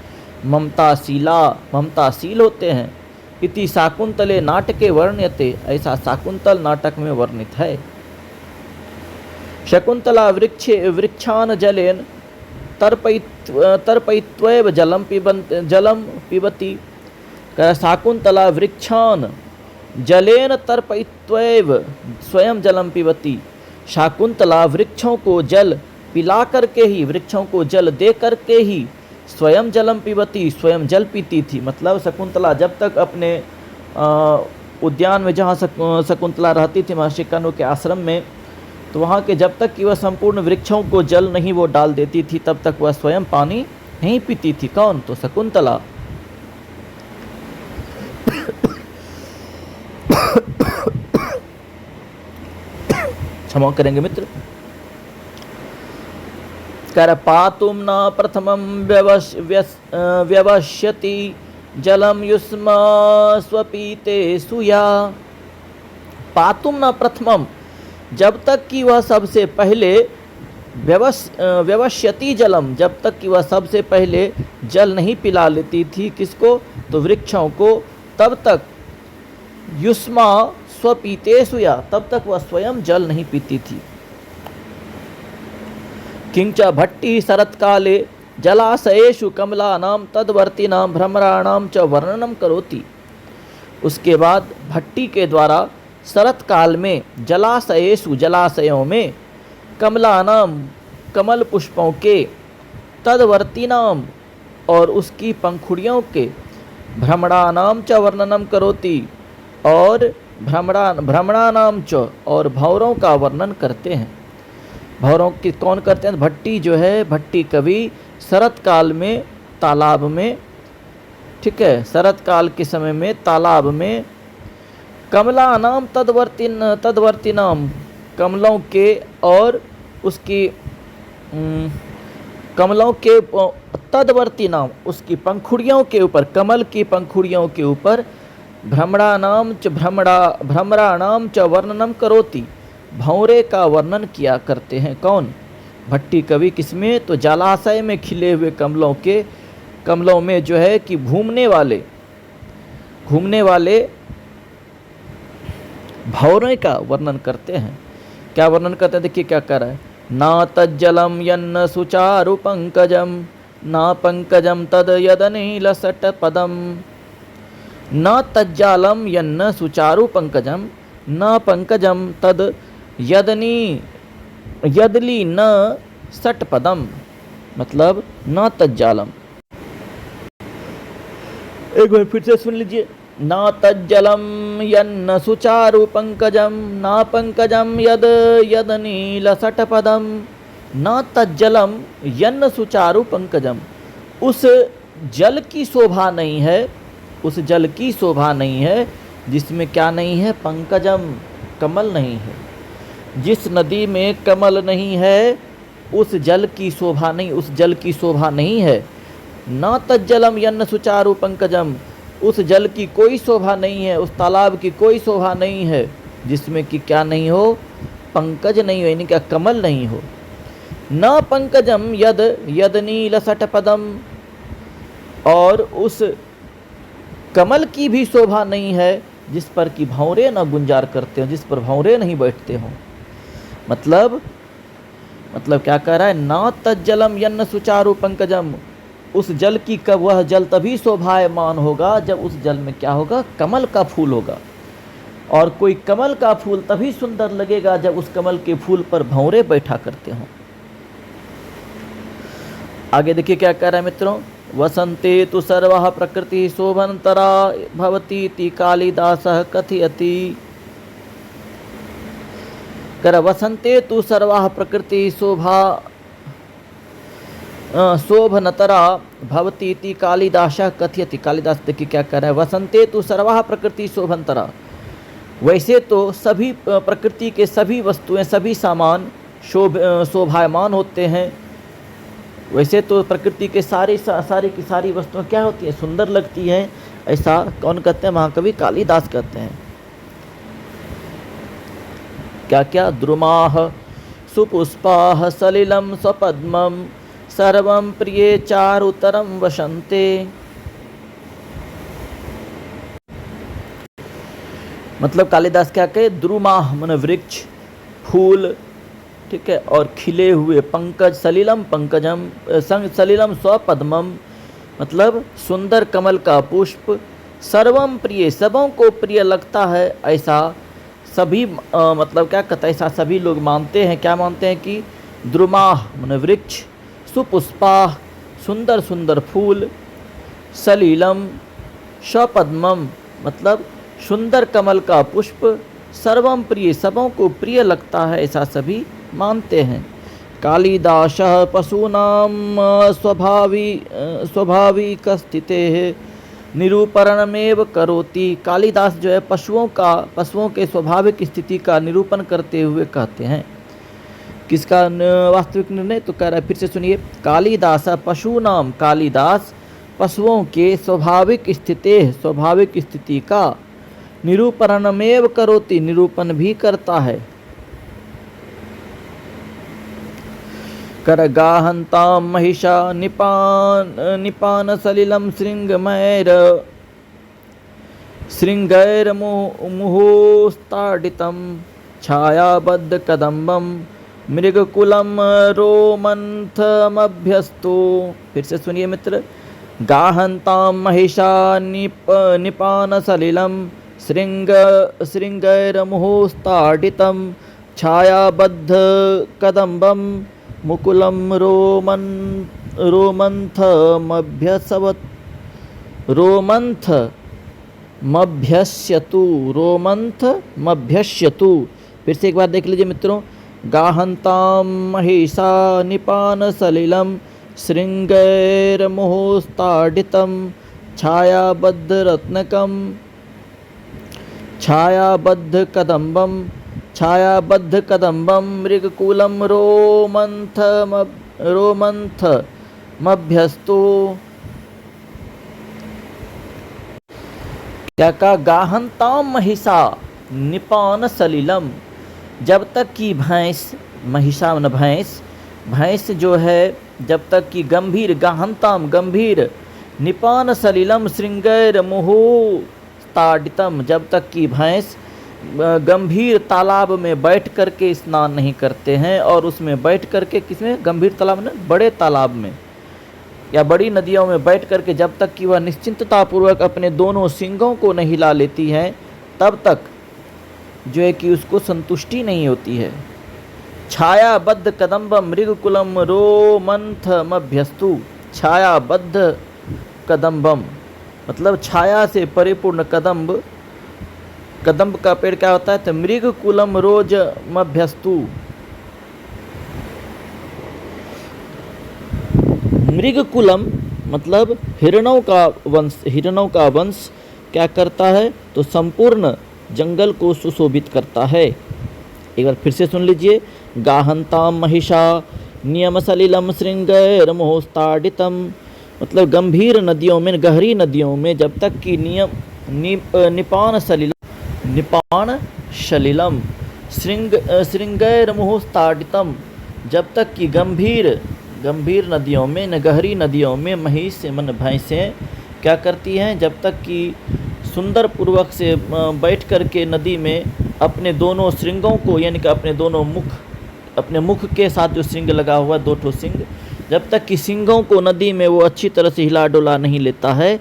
ममताशीला, ममताशील होते हैं। इति शाकुंतले नाटके वर्ण्यते, ऐसा शाकुंतल नाटक में वर्णित है। शकुंतला वृक्षान जलेन तर्पयित्वैव जलम पिबती। शाकुंतला वृक्षान जलेन तर्पयित्वैव स्वयं जलम पिबती। शाकुंतला वृक्षों को जल पिला करके ही, वृक्षों को जल दे करके ही स्वयं जलम पिबती, स्वयं जल पीती थी। मतलब शकुंतला जब तक अपने उद्यान में, जहाँ शकुंतला रहती थी महर्षि कण्व के आश्रम में, तो वहाँ के जब तक कि वह संपूर्ण वृक्षों को जल नहीं वो डाल देती थी, तब तक वह स्वयं पानी नहीं पीती थी। कौन? तो शकुंतला। क्षमा करेंगे मित्र। कर पातुम न प्रथमं व्यवश्यति जलम युष्म स्वपीते सुया। पातुम न प्रथमम, जब तक कि वह सबसे पहले व्यवश्यति जलम, जब तक कि वह सबसे पहले जल नहीं पिला लेती थी, किसको? तो वृक्षों को, तब तक युष्मा स्वपीते सुया, तब तक वह स्वयं जल नहीं पीती थी। किंच भट्टी शरत्काले जलाशयेषु कमलानां तद्वर्तिनां भ्रमराणां च वर्णनम करोति। उसके बाद भट्टी के द्वारा शरत्काल में जलाशयेषु, जलाशयों में, कमलानाम, कमल पुष्पों के, तद्वर्तिनाम, और उसकी पंखुड़ियों के, भ्रमराणां च वर्णनम करोति, और भ्रमराणां च, और भंवरों का वर्णन करते हैं। भंवरों की कौन करते हैं? भट्टी जो है, भट्टी कवि शरत काल में तालाब में, ठीक है, शरत काल के समय में तालाब में कमलानाम तद्वर्तिनाम, कमलों के और उसकी कमलों के तद्वर्तिनाम, उसकी पंखुड़ियों के ऊपर, कमल की पंखुड़ियों के ऊपर, भ्रमराणाम च वर्णनम करोति, भंवरे का वर्णन किया करते हैं। कौन? भट्टी कवि। किसमें? तो जलाशय में खिले हुए कमलों के, कमलों में जो है कि घूमने वाले भंवरे का वर्णन करते हैं। क्या वर्णन करते हैं? देखिए क्या कर रहा है। ना तज्जलम यन्न सुचारु पंकजम, ना पंकजम तद यदनील सट पदम, न तज्जालम यन्न सुचारु पंकजम न पंकजम तद यदनी यदली न सटपदम। मतलब न तज्जालम, एक बार फिर से सुन लीजिए। न तज्जलम यन्न सुचारु पंकजम न पंकजम यद यदनील सटपदम। न तज्जलम यन्न सुचारु पंकजम, उस जल की शोभा नहीं है, उस जल की शोभा नहीं है जिसमें क्या नहीं है, पंकजम, कमल नहीं है। जिस नदी में कमल नहीं है उस जल की शोभा नहीं, उस जल की शोभा नहीं है। न तज्जलम यन्न सुचारु पंकजम, उस जल की कोई शोभा नहीं है, उस तालाब की कोई शोभा नहीं है जिसमें कि क्या नहीं हो, पंकज नहीं हो, यानी क्या कमल नहीं हो। न पंकजम यद यदनील सटपदम, और उस कमल की भी शोभा नहीं है जिस पर कि भंवरे न गुंजार करते हो, जिस पर भंवरे नहीं बैठते हों। मतलब क्या कह रहा है, न तज्जलम यन्न सुचारु पंकजम, उस जल की कब, वह जल तभी शोभायमान होगा जब उस जल में क्या होगा, कमल का फूल होगा। और कोई कमल का फूल तभी सुंदर लगेगा जब उस कमल के फूल पर भंवरे बैठा करते हों। आगे देखिए क्या कह रहा है मित्रों, वसंते तु सर्वः प्रकृति शोभनतरा भवती इति कालिदासः कथयति। कर वसंते तु सर्वः प्रकृति शोभनतरा भवती इति कालिदासः कथयति। कालिदास देखिए क्या कह रहा है, वसंते तु सर्वः प्रकृति शोभनतरा, वैसे तो सभी प्रकृति के सभी वस्तुएं, सभी सामान शोभायमान होते हैं। वैसे तो प्रकृति के सारी की सारी वस्तुएं क्या होती हैं, सुंदर लगती हैं। ऐसा कौन कहते हैं, महाकवि कालिदास कहते हैं। क्या क्या, द्रुमाः सुपुष्पाः सलिलं स्वपद्मं सर्वं प्रिये चारुतरं वसन्ते। मतलब कालिदास क्या कहे, द्रुमाः मन वृक्ष, फूल, ठीक है, और खिले हुए पंकज, सलिलम पंकजम सलिलम स्वपद्मम, मतलब सुंदर कमल का पुष्प, सर्वम प्रिय, सबों को प्रिय लगता है, ऐसा सभी मतलब क्या कहता है, ऐसा सभी लोग मानते हैं। क्या मानते हैं कि द्रुमाः मन वृक्ष, सुपुष्पाः सुंदर सुंदर फूल, सलीलम स्वपद्मम मतलब सुंदर कमल का पुष्प, सर्वम प्रिय सबों को प्रिय लगता है, ऐसा सभी मानते हैं। कालिदासः पशूनां स्वाभाविक स्थितेः निरूपणमेव करोति। कालिदास जो है पशुओं के स्वाभाविक स्थिति का निरूपण करते हुए कहते हैं। किसका वास्तविक निर्णय, तो कह रहा है, फिर से सुनिए, कालिदास पशूनाम, कालिदास पशुओं के स्वाभाविक स्थिति का निरूपणमेव करोति, निरूपण भी करता है। कर गाहन्तां महिषा निपान सलिलं श्रृंगैर्मुहुस्ताडितं छायाबद्ध कदम्बं मृगकुलं रोमन्थमभ्यस्तु। फिर से सुनिए मित्र, गाहन्तां महिषा निपान सलिलं श्रृंगैर्मुहुस्ताडितं छायाबद्ध कदम्बं मुकुलं रोमन्थमभ्यस्यतु। फिर से एक बार देख लीजिए मित्रों, गाहन्तां महिषा निपान सलिलं श्रृंगैर्मुहुस्ताडितं छायाबद्ध कदम्बं मृगकुलं रोमन्थमभ्यस्तु। क्या कहा, गाहन्तां महिषा निपान सलिलम, जब तक कि भैंस, महिषा न भैंस जो है, जब तक कि गंभीर, गाहन्ताम गंभीर, निपान सलिलम श्रृंगैर मुहुस्ताडितम, जब तक कि भैंस गंभीर तालाब में बैठ करके स्नान नहीं करते हैं, और उसमें बैठ करके, किसमें, गंभीर तालाब में, बड़े तालाब में, या बड़ी नदियों में बैठ करके जब तक कि वह निश्चिंततापूर्वक अपने दोनों सींगों को नहीं हिला लेती है, तब तक जो है कि उसको संतुष्टि नहीं होती है। छायाबद्ध कदम्बम मृगकुलम रोमंथमभ्यस्तु। छायाबद्ध कदम्बम मतलब छाया से परिपूर्ण कदम्ब। कदम्ब का पेड़ क्या होता है? तो मृगकुलम रोजमभ्यस्तु। मृगकुलम मतलब हिरणों का वंश क्या करता है? तो संपूर्ण जंगल को सुशोभित करता है। एक बार फिर से सुन लीजिए। गाहंताम महिषा नियम सलिलम श्रृंगैर्मोस्ताडितम मतलब गंभीर नदियों में, गहरी नदियों में जब तक कि निपान सलिलम श्रृंगैर्मोस्ताडितम जब तक कि गंभीर नदियों में, न गहरी नदियों में महिष मन भैंसें क्या करती हैं? जब तक कि सुंदर पूर्वक से बैठ कर के नदी में अपने दोनों श्रृंगों को, यानी कि अपने मुख के साथ जो श्रृंग लगा हुआ है, 2 ठो श्रृंग, जब तक कि श्रृंगों को नदी में वो अच्छी तरह से हिला डोला नहीं लेता है,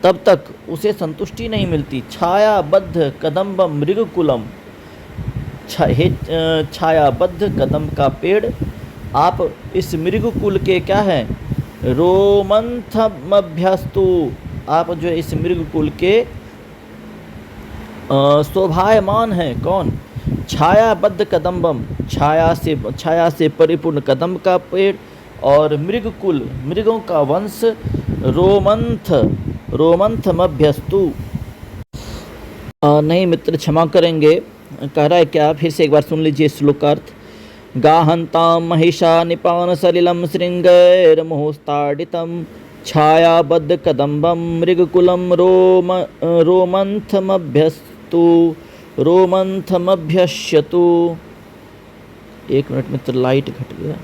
तब तक उसे संतुष्टि नहीं मिलती। छायाबद्ध कदम्बम मृगकुलम, छायाबद्ध कदम्ब का पेड़, आप इस मृगकुल के क्या हैं? रोमंथमभ्यस्तु। आप जो है इस मृगकुल के शोभायमान हैं। कौन? छायाबद्ध कदम्बम, छाया से परिपूर्ण कदम्ब का पेड़, और मृगकुल मृगों का वंश, रोमंथमभ्यस्तु। नहीं मित्र, क्षमा करेंगे, कह रहा है क्या? फिर से एक बार सुन लीजिए श्लोकार्थ। गाहंताम महिषा निपान सलिलम श्रृंगैर्मोस्ताडितम छायाबद्ध कदम्बम मृगकुलम रोमंथमभ्यस्तु। एक मिनट मित्र, लाइट घट गया।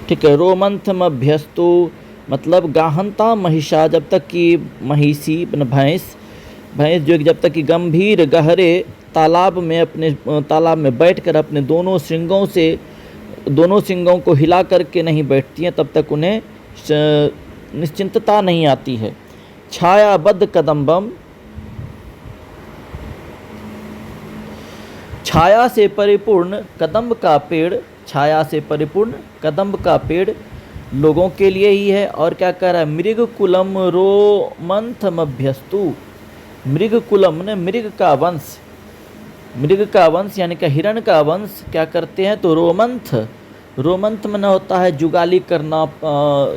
ठीक है, रोमंथमभ्यस्तु मतलब गाहंता महिषा, जब तक कि महिषी भैंस जो जब तक कि गंभीर गहरे तालाब में बैठकर अपने दोनों सिंगों को हिला करके नहीं बैठती हैं, तब तक उन्हें निश्चिंतता नहीं आती है। छायाबद्ध कदम्बम, छाया से परिपूर्ण कदम्ब का पेड़, छाया से परिपूर्ण कदम्ब का पेड़ लोगों के लिए ही है। और क्या कह रहा है? मृगकुलम रोमंथमभ्यस्तु। मृगकुलम ने मृग का वंश यानी कि हिरण का वंश क्या करते हैं? तो रोमंथ में न होता है जुगाली करना,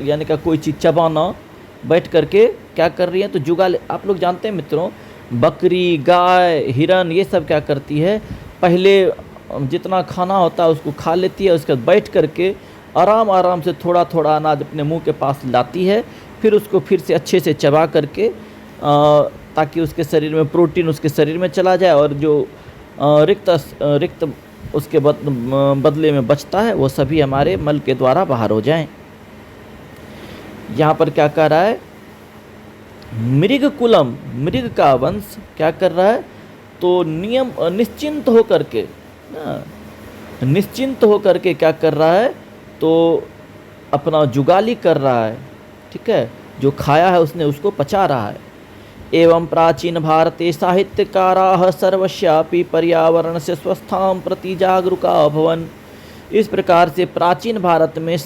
यानी कि कोई चीज़ चबाना। बैठ करके क्या कर रही है? तो जुगाली। आप लोग जानते हैं मित्रों, बकरी, गाय, हिरन, ये सब क्या करती है? पहले जितना खाना होता है उसको खा लेती है, उसके बाद बैठ करके आराम से थोड़ा थोड़ा अनाज अपने मुंह के पास लाती है, फिर उसको फिर से अच्छे से चबा करके ताकि उसके शरीर में प्रोटीन उसके शरीर में चला जाए, और जो रिक्त उसके बदले में बचता है वो सभी हमारे मल के द्वारा बाहर हो जाएं। यहाँ पर क्या कह रहा है? मृगकुलम, मृग का वंश क्या कर रहा है? तो निश्चिंत होकर के क्या कर रहा है? तो अपना जुगाली कर रहा है। ठीक है, जो खाया है उसने उसको पचा रहा है। एवं प्राचीन भारते साहित्यकाराः सर्वस्यापि पर्यावरण से स्वस्थां प्रति जागरूका अभवन्। इस प्रकार से प्राचीन भारत में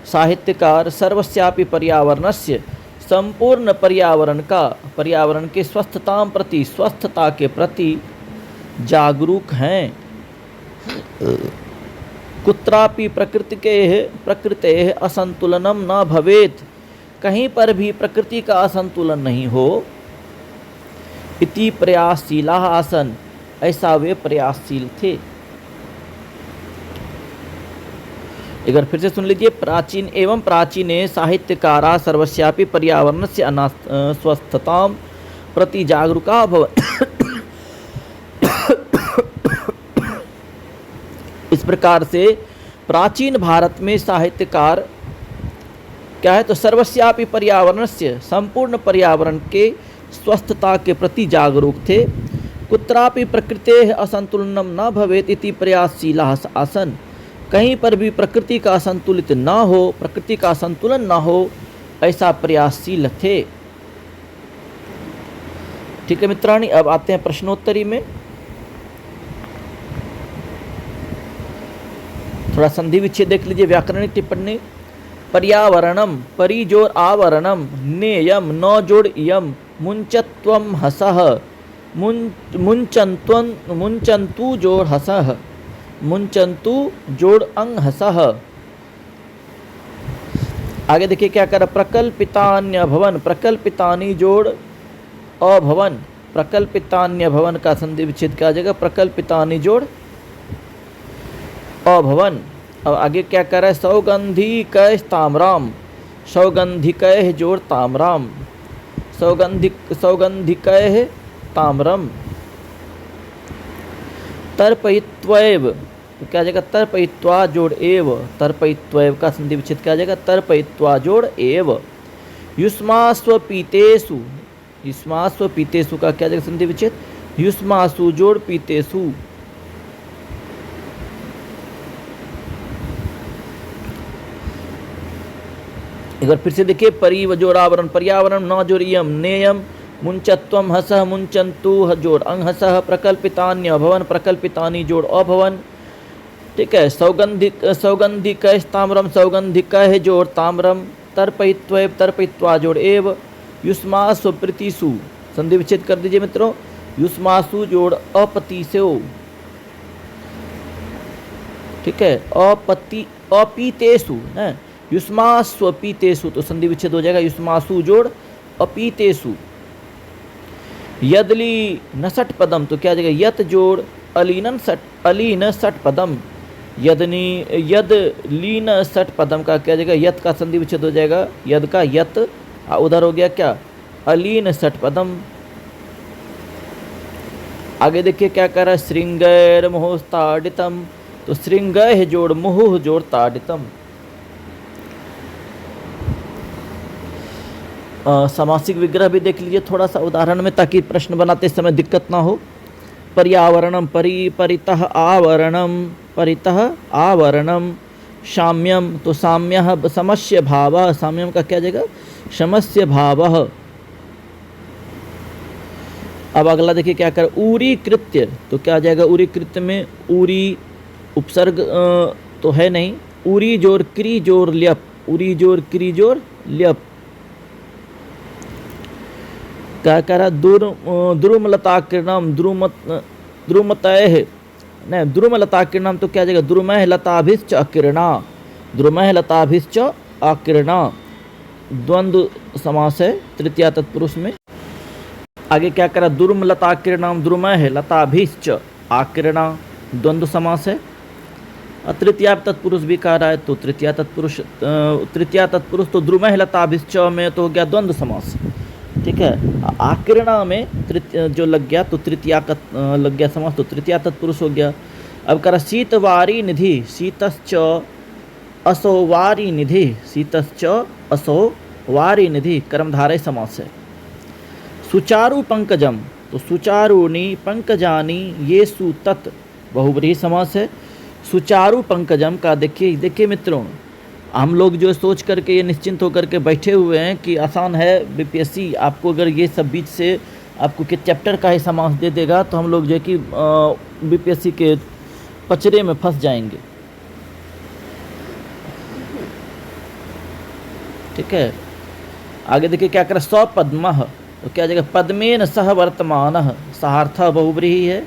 साहित्यकार सर्वस्यापि पर्यावरणस्य संपूर्ण पर्यावरण के स्वस्थता के प्रति जागरूक हैं। कुत्रापि प्रकृतेः असंतुलनम न भवेत्, कहीं पर भी प्रकृति का असंतुलन नहीं हो। इति प्रयासशीला आसन, ऐसा वे प्रयासशील थे। एक बार फिर से सुन लीजिए। प्राचीने साहित्यकारा सर्वस्यापि पर्यावरणस्य स्वस्थतां प्रति जागरूका अभवन्। इस प्रकार से प्राचीन भारत में साहित्यकार क्या है? तो सर्वस्यापि पर्यावरणस्य, संपूर्ण पर्यावरण के स्वस्थता के प्रति जागरूक थे। कुत्रापि प्रकृतेः असंतुलनम न भवेत् इति प्रयासशीलाः आसन्। कहीं पर भी प्रकृति का असंतुलित ना हो, प्रकृति का संतुलन ना हो, ऐसा प्रयासशील थे। ठीक है मित्राणि, अब आते हैं प्रश्नोत्तरी में। थोड़ा संधि विच्छेद देख लीजिए। व्याकरणिक टिप्पणी। पर्यावरणम, परि जोड़ आवरणम, नेयम, न जोड़ इयम, मुंचत्वम हसः, मुंचन्तु जोड़ हसः, मुंचन्तु जोड़ अंग हसः। आगे देखिए क्या कर, प्रकल्पितान्य भवन, प्रकल्पितानि जोड़ अभवन, प्रकल्पितान्य भवन का संधि विच्छेद क्या आ जाएगा, प्रकल्पितानि जोड़ अभवन। अब आगे क्या कर रहा है, सौगंधिकैः ताम्राम, सौगंधिकैः जोड़ ताम्राम, सौगंधिकैः ताम्रम। तर्पयित्वैव तो क्या आ जाएगा, तर्पयित्वा जोड़ एव, तर्पयित्वैव का संधि विच्छेद क्या आ जाएगा, तर्पयित्वा जोड़ एव। युष्मास्वपीतेषु, युष्मास्वपीतेषु का क्या आ जाएगा संधि विच्छेद, युष्मासु जोड़ पीतेषु। एक बार फिर से देखिए, परि जोड़ आवरण, पर्यावरण, न जोड़ इयम, नेयम, मुंचत्वम हसः, मुंचन्तु जोड़ अंग हसः, प्रकल्पितान्य भवन, प्रकल्पितानि जोड़ अभवन। ठीक है, सौगंधिकैः ताम्रम, सौगंधिकैः जोड़ ताम्रम, तर्पयित्वैव, तर्पयित्वा जोड़ एव। युष्मासु प्रीतिषु संधि विच्छेद कर दीजिए मित्रों, युष्मासु जोड़ अपतिशो। ठीक है, अपीतेषु है, युष्मास्वपीतेषु तो संधि विच्छेद हो जाएगा, युष्मासु जोड़ अपीतेषु। यदली नसट पदम तो क्या आ जाएगा, यत जोड़ अलीन सट, अलीन सट पदम, यदनी, यद लीन सट पदम का क्या आ जाएगा, यत का संधि विच्छेद हो जाएगा, यद का यत, उधर हो गया क्या, अलीन सट पदम। आगे देखिए क्या कर रहा है, श्रृंगैर मोहस्ताडितम तो श्रृंगैः जोड़ मुहुः जोड़ ताडितम। सामासिक विग्रह भी देख लीजिए थोड़ा सा उदाहरण में, ताकि प्रश्न बनाते समय दिक्कत ना हो। पर्यावरणम, परितः आवरणम, परितः आवरणम। साम्यम तो साम्यः समस्य भावः, साम्यम का क्या जाएगा, समस्य भावः। अब अगला देखिए क्या कर, ऊरी कृत्य तो क्या आ जाएगा, ऊरी कृत्य में ऊरी उपसर्ग तो है नहीं, ऊरी जोड़ क्री जोड़ ल्यप, ऊरी जोड़ क्री जोड़ ल्यप। क्या कह रहा, द्रुमलताकिरणम, द्रुमतैः नहीं, द्रुमलताकिरणम तो क्या आ जाएगा, द्रुमैः लताभिश्च अकिरणा, द्रुमैः लताभिश्च अकिरणा। द्वंद्व समास है तृतीया तत्पुरुष में। आगे क्या करा, दुर्मलताकिरणम, द्रुमैः लताभिश्च आकिरणा, द्वंद्व समास है। तृतीया तत्पुरुष भी कह रहा है तो तृतीया तत्पुरुष तो द्रुमैः लताभिश्च में तो हो गया द्वंद्व समास। ठीक है, आकिरणा में जो लग गया तो तृतीया का लग गया समास, तो तृतीया तत्पुरुष हो गया। अब करा, शीतवारी निधि, शीतश्च असो वारी निधि, शीतश्च असो वारी निधि कर्मधारय समास है। सुचारु पंकजम तो सुचारूनि पंकजानी ये सुतत बहुब्रीहि समास है। सुचारु पंकजम का देखिए मित्रों, हम लोग जो सोच करके ये निश्चिंत होकर के बैठे हुए हैं कि आसान है बीपीएससी, आपको अगर ये सब बीच से आपको के चैप्टर का ही समास दे देगा तो हम लोग जो है कि बीपीएससी के पचड़े में फंस जाएंगे। ठीक है, आगे देखिए क्या करें, सपद्मः तो क्या जाएगा, पद्मेन सह वर्तमानः, सहार्थ बहुब्रीहि है।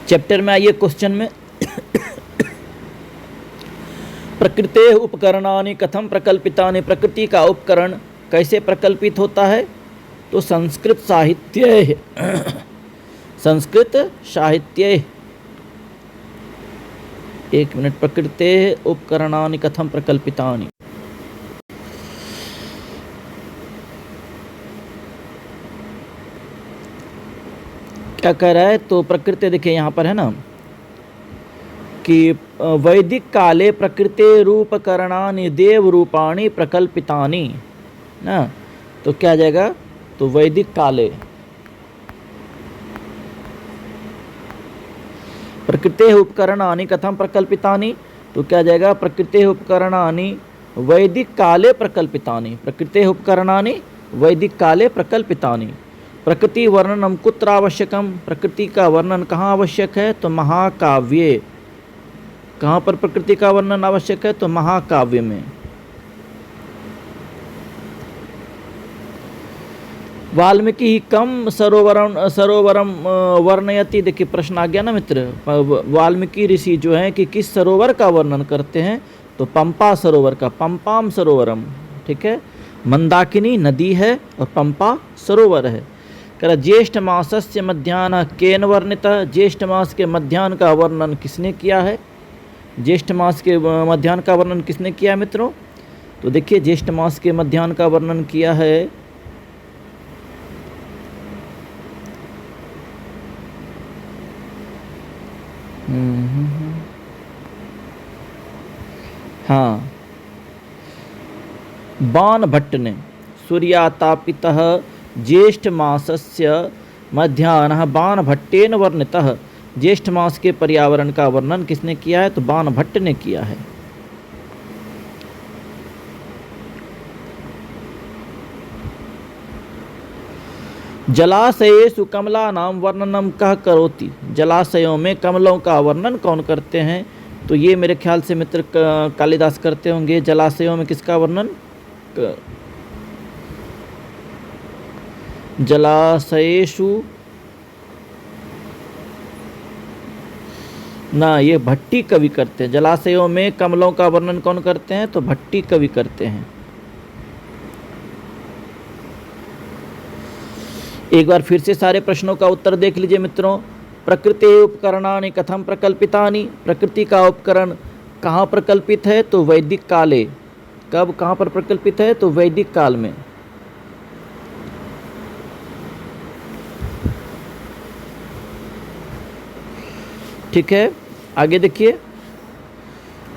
चैप्टर में आइए क्वेश्चन में, प्रकृतेः उपकरणानि कथम प्रकल्पितानि, प्रकृति का उपकरण कैसे प्रकल्पित होता है, तो संस्कृत साहित्य संस्कृत साहित्य। एक मिनट, प्रकृतेः उपकरणानि कथम प्रकल्पितानि, क्या कह रहा है, तो प्रकृति देखिए यहाँ पर है ना कि वैदिक काले प्रकृते रूपकरणानि देव रूपाणि प्रकल्पितानि ना, तो क्या आ जाएगा, तो वैदिक काले प्रकृते उपकरणानि कथम प्रकल्पितानि, तो क्या आ जाएगा, प्रकृते उपकरणानि वैदिक काले प्रकल्पितानि, प्रकृते उपकरणानि वैदिक काले प्रकल्पितानि। प्रकृति वर्णनम कुत्र आवश्यकम, प्रकृति का वर्णन कहाँ आवश्यक है, तो महाकाव्ये। कहाँ पर प्रकृति का वर्णन आवश्यक है, तो महाकाव्य में। वाल्मीकि कम सरोवरम वर्णयति, देखिए प्रश्न आ गया ना मित्र। वाल्मीकि ऋषि जो हैं कि किस सरोवर का वर्णन करते हैं, तो पंपा सरोवर का, पंपाम सरोवरम, ठीक है। मंदाकिनी नदी है और पंपा सरोवर है। कह रहा ज्येष्ठ मासस्य मध्याह्न केन वर्णित, ज्येष्ठ मास के मध्याह्न का वर्णन किसने किया है, ज्येष्ठ मास के मध्याह्न का वर्णन किसने किया है मित्रों, तो देखिए ज्येष्ठ मास के मध्याह्न का वर्णन किया है हाँ, बाणभट्ट ने। सूर्यातापितः ज्येष्ठ मासस्य मध्याह्नः बाणभट्टेन वर्णितः, ज्येष्ठ मास के पर्यावरण का वर्णन किसने किया है, तो बाणभट्ट ने किया है। जलाशयेषु कमलानां वर्णनम कः करोति, जलाशयों में कमलों का वर्णन कौन करते हैं, तो ये मेरे ख्याल से मित्र कालिदास करते होंगे। जलाशयों में किसका वर्णन, जलाशयेषु ना, ये भट्टी कवि करते हैं। जलाशयों में कमलों का वर्णन कौन करते हैं, तो भट्टी कवि करते हैं। एक बार फिर से सारे प्रश्नों का उत्तर देख लीजिए मित्रों। प्रकृति उपकरणानि कथम प्रकल्पितानि, प्रकृति का उपकरण कहाँ प्रकल्पित है, तो वैदिक काले। कब कहाँ पर प्रकल्पित है, तो वैदिक काल में। ठीक है, आगे देखिए।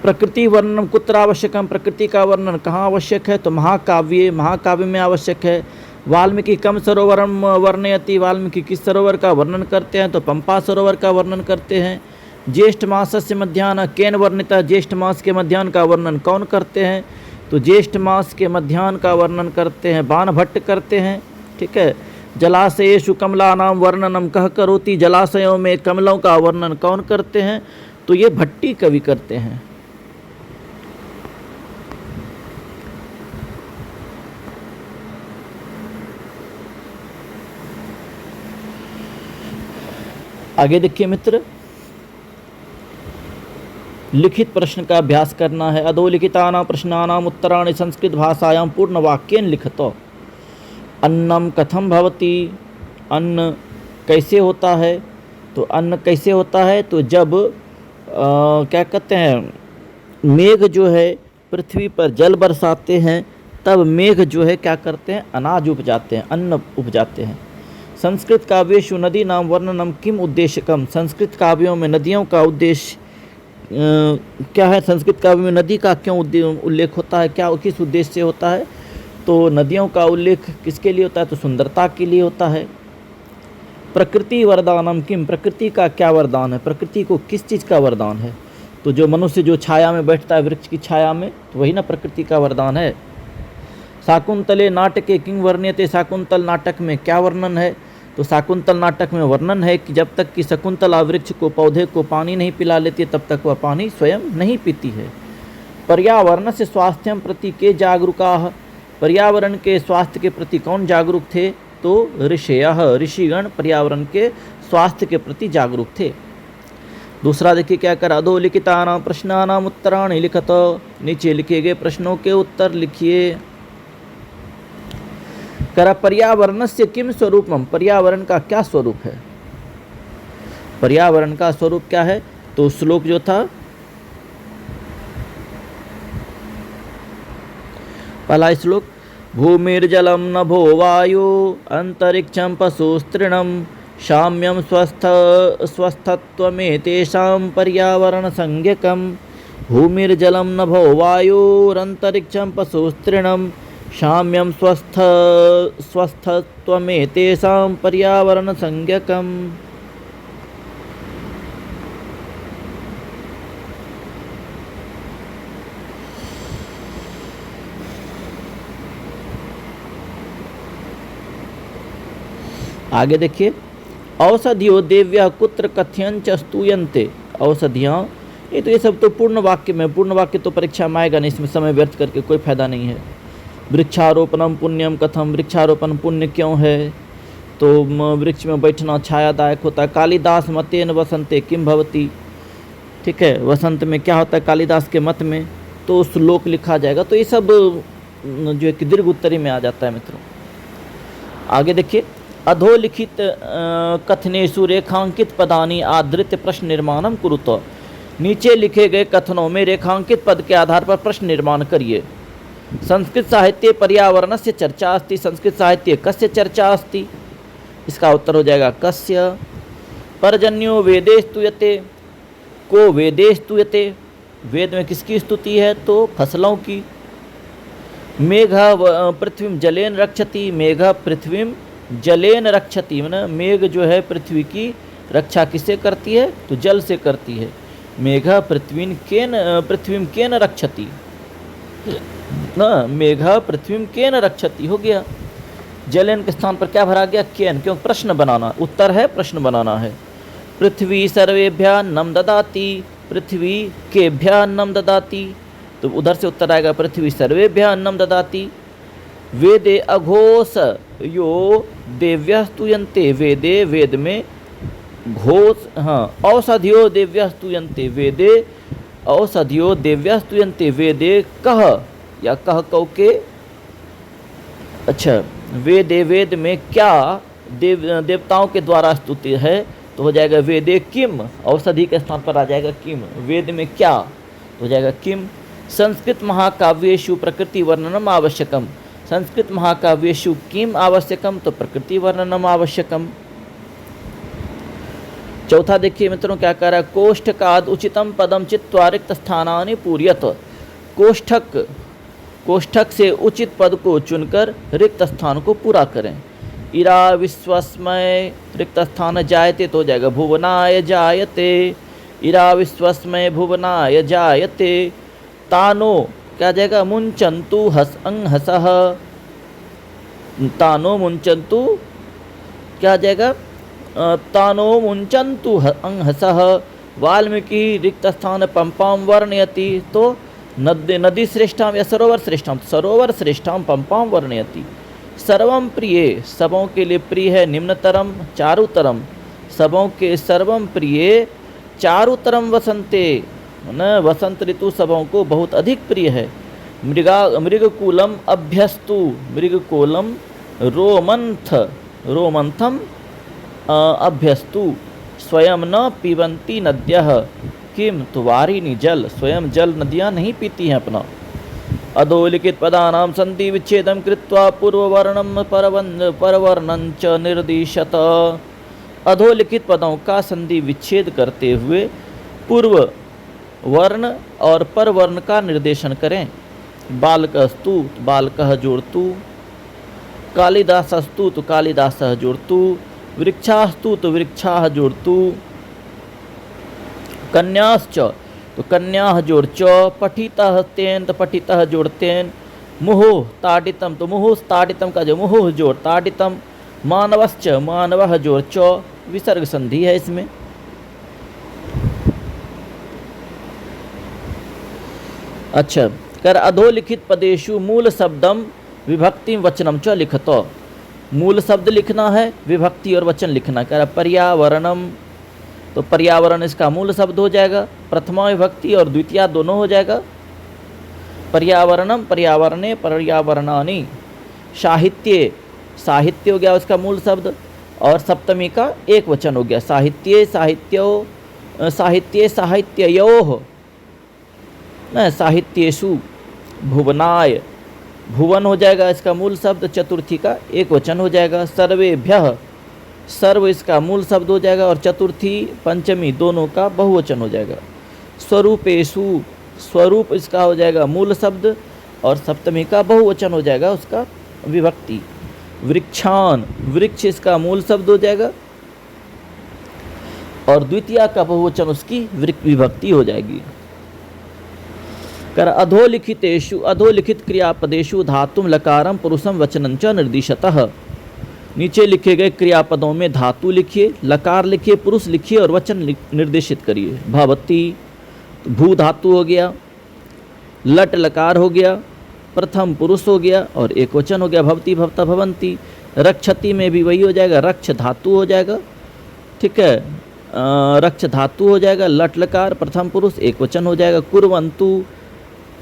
प्रकृति वर्णन कुत्र आवश्यकम, प्रकृति का वर्णन कहाँ आवश्यक है, तो महाकाव्य, महाकाव्य में आवश्यक है। वाल्मीकि कम सरोवरम वर्णयति, वाल्मीकि किस सरोवर का वर्णन करते हैं, तो पंपा सरोवर का वर्णन करते हैं। ज्येष्ठ मासस्य मध्याह्न केन वर्णिता, ज्येष्ठ मास के मध्याह्न का वर्णन कौन करते हैं, तो ज्येष्ठ मास के मध्याह्न का वर्णन करते हैं बाणभट्ट करते हैं। ठीक है। जलाशयेषु कमलानां वर्णनम कह करोति, जलाशयों में कमलों का वर्णन कौन करते हैं, तो ये भट्टी कवि करते हैं। आगे देखिए मित्र, लिखित प्रश्न का अभ्यास करना है। अधोलिखितानां प्रश्नानां उत्तराणि संस्कृत भाषायां पूर्ण वाक्येन लिखतो। अन्नम कथम भवति, अन्न कैसे होता है, तो अन्न कैसे होता है, तो जब क्या कहते हैं, मेघ जो है पृथ्वी पर जल बरसाते हैं, तब मेघ जो है क्या करते हैं, अनाज उपजाते हैं, अन्न उपजाते हैं। संस्कृत काव्येषु नदी नाम वर्णनम किम उद्देश्यकम, संस्कृत काव्यों में नदियों का उद्देश्य क्या है, संस्कृत काव्य में नदी का क्यों उल्लेख होता है, क्या किस उद्देश्य से होता है, तो नदियों का उल्लेख किसके लिए होता है, तो सुंदरता के लिए होता है। प्रकृति वरदानम किम, प्रकृति का क्या वरदान है, प्रकृति को किस चीज़ का वरदान है, तो जो मनुष्य जो छाया में बैठता है वृक्ष की छाया में, तो वही ना प्रकृति का वरदान है। शाकुंतले नाटके किंग वर्ण्यते, शाकुंतल नाटक में क्या वर्णन है, तो शाकुंतल नाटक में वर्णन है कि जब तक कि शकुंतला वृक्ष को पौधे को पानी नहीं पिला लेती तब तक वह पानी स्वयं नहीं पीती है। पर्यावरण से स्वास्थ्यम प्रति के जागरूकाः, पर्यावरण के स्वास्थ्य के प्रति कौन जागरूक थे, तो ऋषयः, ऋषिगण पर्यावरण के स्वास्थ्य के प्रति जागरूक थे। दूसरा देखिए क्या कर, अधोलिखितानां प्रश्नानां उत्तराणि लिखत, नीचे लिखे गए प्रश्नों के उत्तर लिखिए। कर पर्यावरण से किम स्वरूपम, पर्यावरण का क्या स्वरूप है, पर्यावरण का स्वरूप क्या है, तो श्लोक जो था पहला श्लोक, भूमिर्जलम नभो वायु अंतरिक्षम पशुस्तृणम साम्यं स्वस्थत्वमेतेषां पर्यावरणसंज्ञकं भूमिर्जलं नभो वायुरन्तरिक्षं पशुस्तृणं साम्यं स्वस्थत्वमेतेषां पर्यावरणसंज्ञकम्। आगे देखिए, औषधियो देव्या कुत्र कथ्यंच स्तूयन्ते। औषधियाँ, ये सब तो पूर्ण वाक्य में, पूर्ण वाक्य तो परीक्षा में आएगा नहीं, इसमें समय व्यर्थ करके कोई फायदा नहीं है। वृक्षारोपणम पुण्यम कथम, वृक्षारोपण पुण्य क्यों है, तो वृक्ष में बैठना छायादायक होता है। कालिदास मतेन वसंते किम भवति, ठीक है, वसंत में क्या होता है कालिदास के मत में, तो श्लोक लिखा जाएगा। तो ये सब जो है कि दीर्घ उत्तरी में आ जाता है मित्रों। आगे देखिए, अधोलिखित कथनेषु रेखांकित पदानि आधृत्य प्रश्न निर्माणम कुरुत। नीचे लिखे गए कथनों में रेखांकित पद के आधार पर प्रश्न निर्माण करिए। संस्कृत साहित्य पर्यावरणस्य चर्चा अस्ति। संस्कृत साहित्य कस्य चर्चा अस्ति, इसका उत्तर हो जाएगा कस्य। पर्जन्यो वेदे स्तूयते, को वेदे स्तूयते, वेद में किसकी स्तुति है, तो फसलों की। मेघ पृथ्वी जलेन रक्षति, मेघ पृथ्वी जलेन रक्षति, माने मेघ जो है पृथ्वी की रक्षा किससे करती है, तो जल से करती है। मेघ पृथ्वी केन रक्षति, ना मेघ पृथ्वी केन रक्षति हो गया। जलेन के स्थान पर क्या भरा गया, केन, क्यों, प्रश्न बनाना, उत्तर है प्रश्न बनाना है। पृथ्वी सर्वेभ्यः अन्नं ददाति, पृथ्वी केभ्यः अन्नं ददाति, तो उधर से उत्तर आएगा पृथ्वी सर्वेभ्यः अन्नं ददाति। वेदे अघोष यो देव्यः स्तूयन्ते, वेदे, वेद में घोष, हाँ, औषधियो देव्यः स्तूयन्ते, वेदे औषधियो देव्यः स्तूयन्ते, वेदे कह या कह कौ के, अच्छा, वेदे, वेद में क्या देवताओं के द्वारा स्तुति है, तो हो जाएगा वेदे किम, औषधि के स्थान पर आ जाएगा किम, वेद में क्या, तो हो जाएगा किम। संस्कृत महाकाव्येषु प्रकृति वर्णनम आवश्यकम, संस्कृत महाकाव्येषु किम आवश्यकम, तो प्रकृति वर्णनम आवश्यकम। चौथा देखिए मित्रों क्या कह रहा है, कोष्ठकाद उचितम पदम चित्वा रिक्त स्थानानि पूर्यत। कोष्ठक, कोष्ठक से उचित पद को चुनकर रिक्त स्थान को पूरा करें। इरा विश्वस्मय रिक्त स्थान जायते, तो हो जाएगा भुवनाय जायते, इरा विश्वस्मय भुवनाय जायते। तानो क्या जाएगा, मुंचन्तु हस हसः, तानो मुंचन्तु क्या जाएगा, तानो मुंचन्तु हसः। वाल्मीकि रिक्त स्थान पंपां वर्णयति, तो नदी श्रेष्ठाम या सरोवर श्रेष्ठाम, सरोवर श्रेष्ठाम पंपां वर्णयति। सर्वम प्रिय, सबों के लिए प्रिय है। निम्नतरम चारुतरम, सबों के सर्वम प्रिय चारुतरम वसंते, न वसंत ऋतु सबों को बहुत अधिक प्रिय है। मृगकूलम अभ्यस्तु, मृगकूलम रोमंथम अभ्यस्तु। स्वयं न पीबंती नद्यः किम, तो वारिणी जल, स्वयं जल नदियाँ नहीं पीती हैं अपना। अधोलिखित पदानां संधि विच्छेदम कृत्वा पूर्ववर्णम परवर्णं च निर्दिशत। अधोलिखित पदों का संधि विच्छेद करते हुए पूर्व वर्ण और परवर्ण का निर्देशन करें। बालकस्तु, बालकः जोड़तु। कालिदासस्तु, तो कालिदासः जोड़तु। वृक्षास्तु, तो वृक्षाः जोड़तु। कन्याश्च, तो कन्याः जोड़ च। पठितः तेन, तो पठितः जोड़तेन। मुहुः ताडितम, तो मुहुः ताडितम का जो मुहुः जोड़ ताडितम। मानवश्च, मानवः जोड़ च, विसर्ग संधि है इसमें। अच्छा, कर अधोलिखित पदेषु मूल शब्दम विभक्ति वचनम च लिखतो। मूल शब्द लिखना है, विभक्ति और वचन लिखना। कह रहा पर्यावरणम, तो पर्यावरण इसका मूल शब्द हो जाएगा, प्रथमा विभक्ति और द्वितीया दोनों हो जाएगा। पर्यावरणम, पर्यावरणे, पर्यावरणानि। साहित्य, साहित्य हो गया उसका मूल शब्द, और सप्तमी का एक वचन हो गया। साहित्य, साहित्यो, साहित्य, साहित्ययोः, न साहित्येषु। भुवनाय, भुवन हो जाएगा इसका मूल शब्द, चतुर्थी का एक वचन हो जाएगा। सर्वेभ्यः, सर्व इसका मूल शब्द हो जाएगा और चतुर्थी पंचमी दोनों का बहुवचन हो जाएगा। स्वरूपेषु, स्वरूप इसका हो जाएगा मूल शब्द और सप्तमी का बहुवचन हो जाएगा उसका विभक्ति। वृक्षान, वृक्ष इसका मूल शब्द हो जाएगा और द्वितीया का बहुवचन उसकी विभक्ति हो जाएगी। कर अधोलिखितेषु, अधोलिखित क्रियापदेषु धातुम लकारम पुरुषम वचनं च निर्दिशतः। नीचे लिखे गए क्रियापदों में धातु लिखिए, लकार लिखिए, पुरुष लिखिए और वचन निर्देशित करिए। भवती भू धातु हो गया, लट लकार हो गया, प्रथम पुरुष हो गया और एक वचन हो गया भवती भवता भवंती। रक्षति में भी वही हो जाएगा, रक्ष धातु हो जाएगा, ठीक है, रक्ष धातु हो जाएगा, लट लकार प्रथम पुरुष एक वचन हो जाएगा। कुर्वन्तु,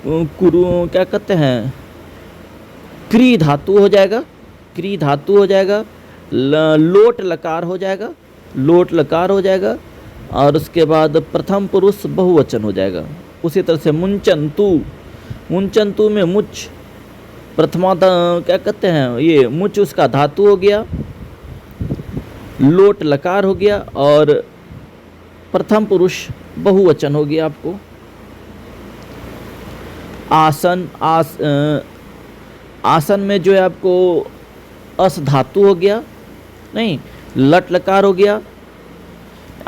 कुरु क्या कहते हैं, क्री धातु हो जाएगा, क्री धातु हो जाएगा। लोट लकार हो जाएगा, लोट लकार हो जाएगा और उसके बाद प्रथम पुरुष बहुवचन हो जाएगा। उसी तरह से मुंचन्तु, मुंचन्तु में मुच प्रथमा क्या कहते हैं, ये मुच उसका धातु हो गया, लोट लकार हो गया और प्रथम पुरुष बहुवचन हो गया आपको। आसन, आसन में जो है आपको अस धातु हो गया, नहीं लट लकार हो गया,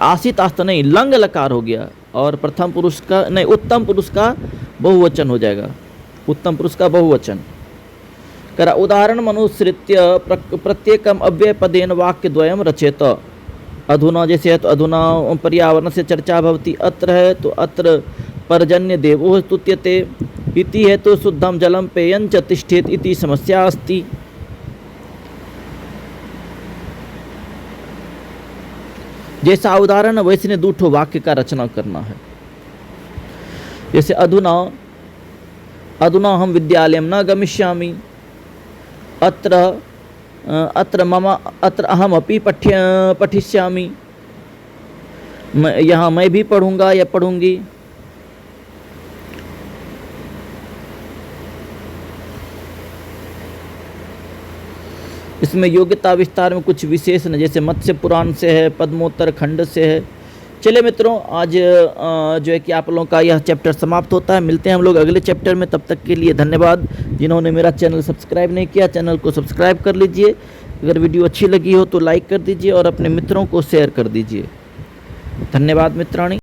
आसित आस्त नहीं लंग लकार हो गया और प्रथम पुरुष का नहीं उत्तम पुरुष का बहुवचन हो जाएगा, उत्तम पुरुष का बहुवचन। करा उदाहरण मनुसृत्य प्रत्येकम अव्यय पदेन वाक्य द्वयम रचेत। अधुना जैसे है तो अधुना पर्यावरण से चर्चा भवति, अत्र है तो अत्र पर्जन्य देवो स्तुत्यते, इति है तो शुद्धम जलम पेयंच तिष्ठेत इति समस्या अस्ति। जैसा उदाहरण है वैसे ने दूठो वाक्य का रचना करना है। जैसे अधुना, अधुना हम विद्यालयम न गमिष्यामि, अत्र अत्र मम अत्र अहम अपि पठिष्यामि, यहाँ मैं भी पढ़ूंगा या पढ़ूंगी। इसमें योग्यता विस्तार में कुछ विशेष न, जैसे मत्स्य पुराण से है, पद्मोत्तर खंड से है। चलिए मित्रों, आज जो है कि आप लोगों का यह चैप्टर समाप्त होता है। मिलते हैं हम लोग अगले चैप्टर में, तब तक के लिए धन्यवाद। जिन्होंने मेरा चैनल सब्सक्राइब नहीं किया, चैनल को सब्सक्राइब कर लीजिए। अगर वीडियो अच्छी लगी हो तो लाइक कर दीजिए और अपने मित्रों को शेयर कर दीजिए। धन्यवाद मित्राणी।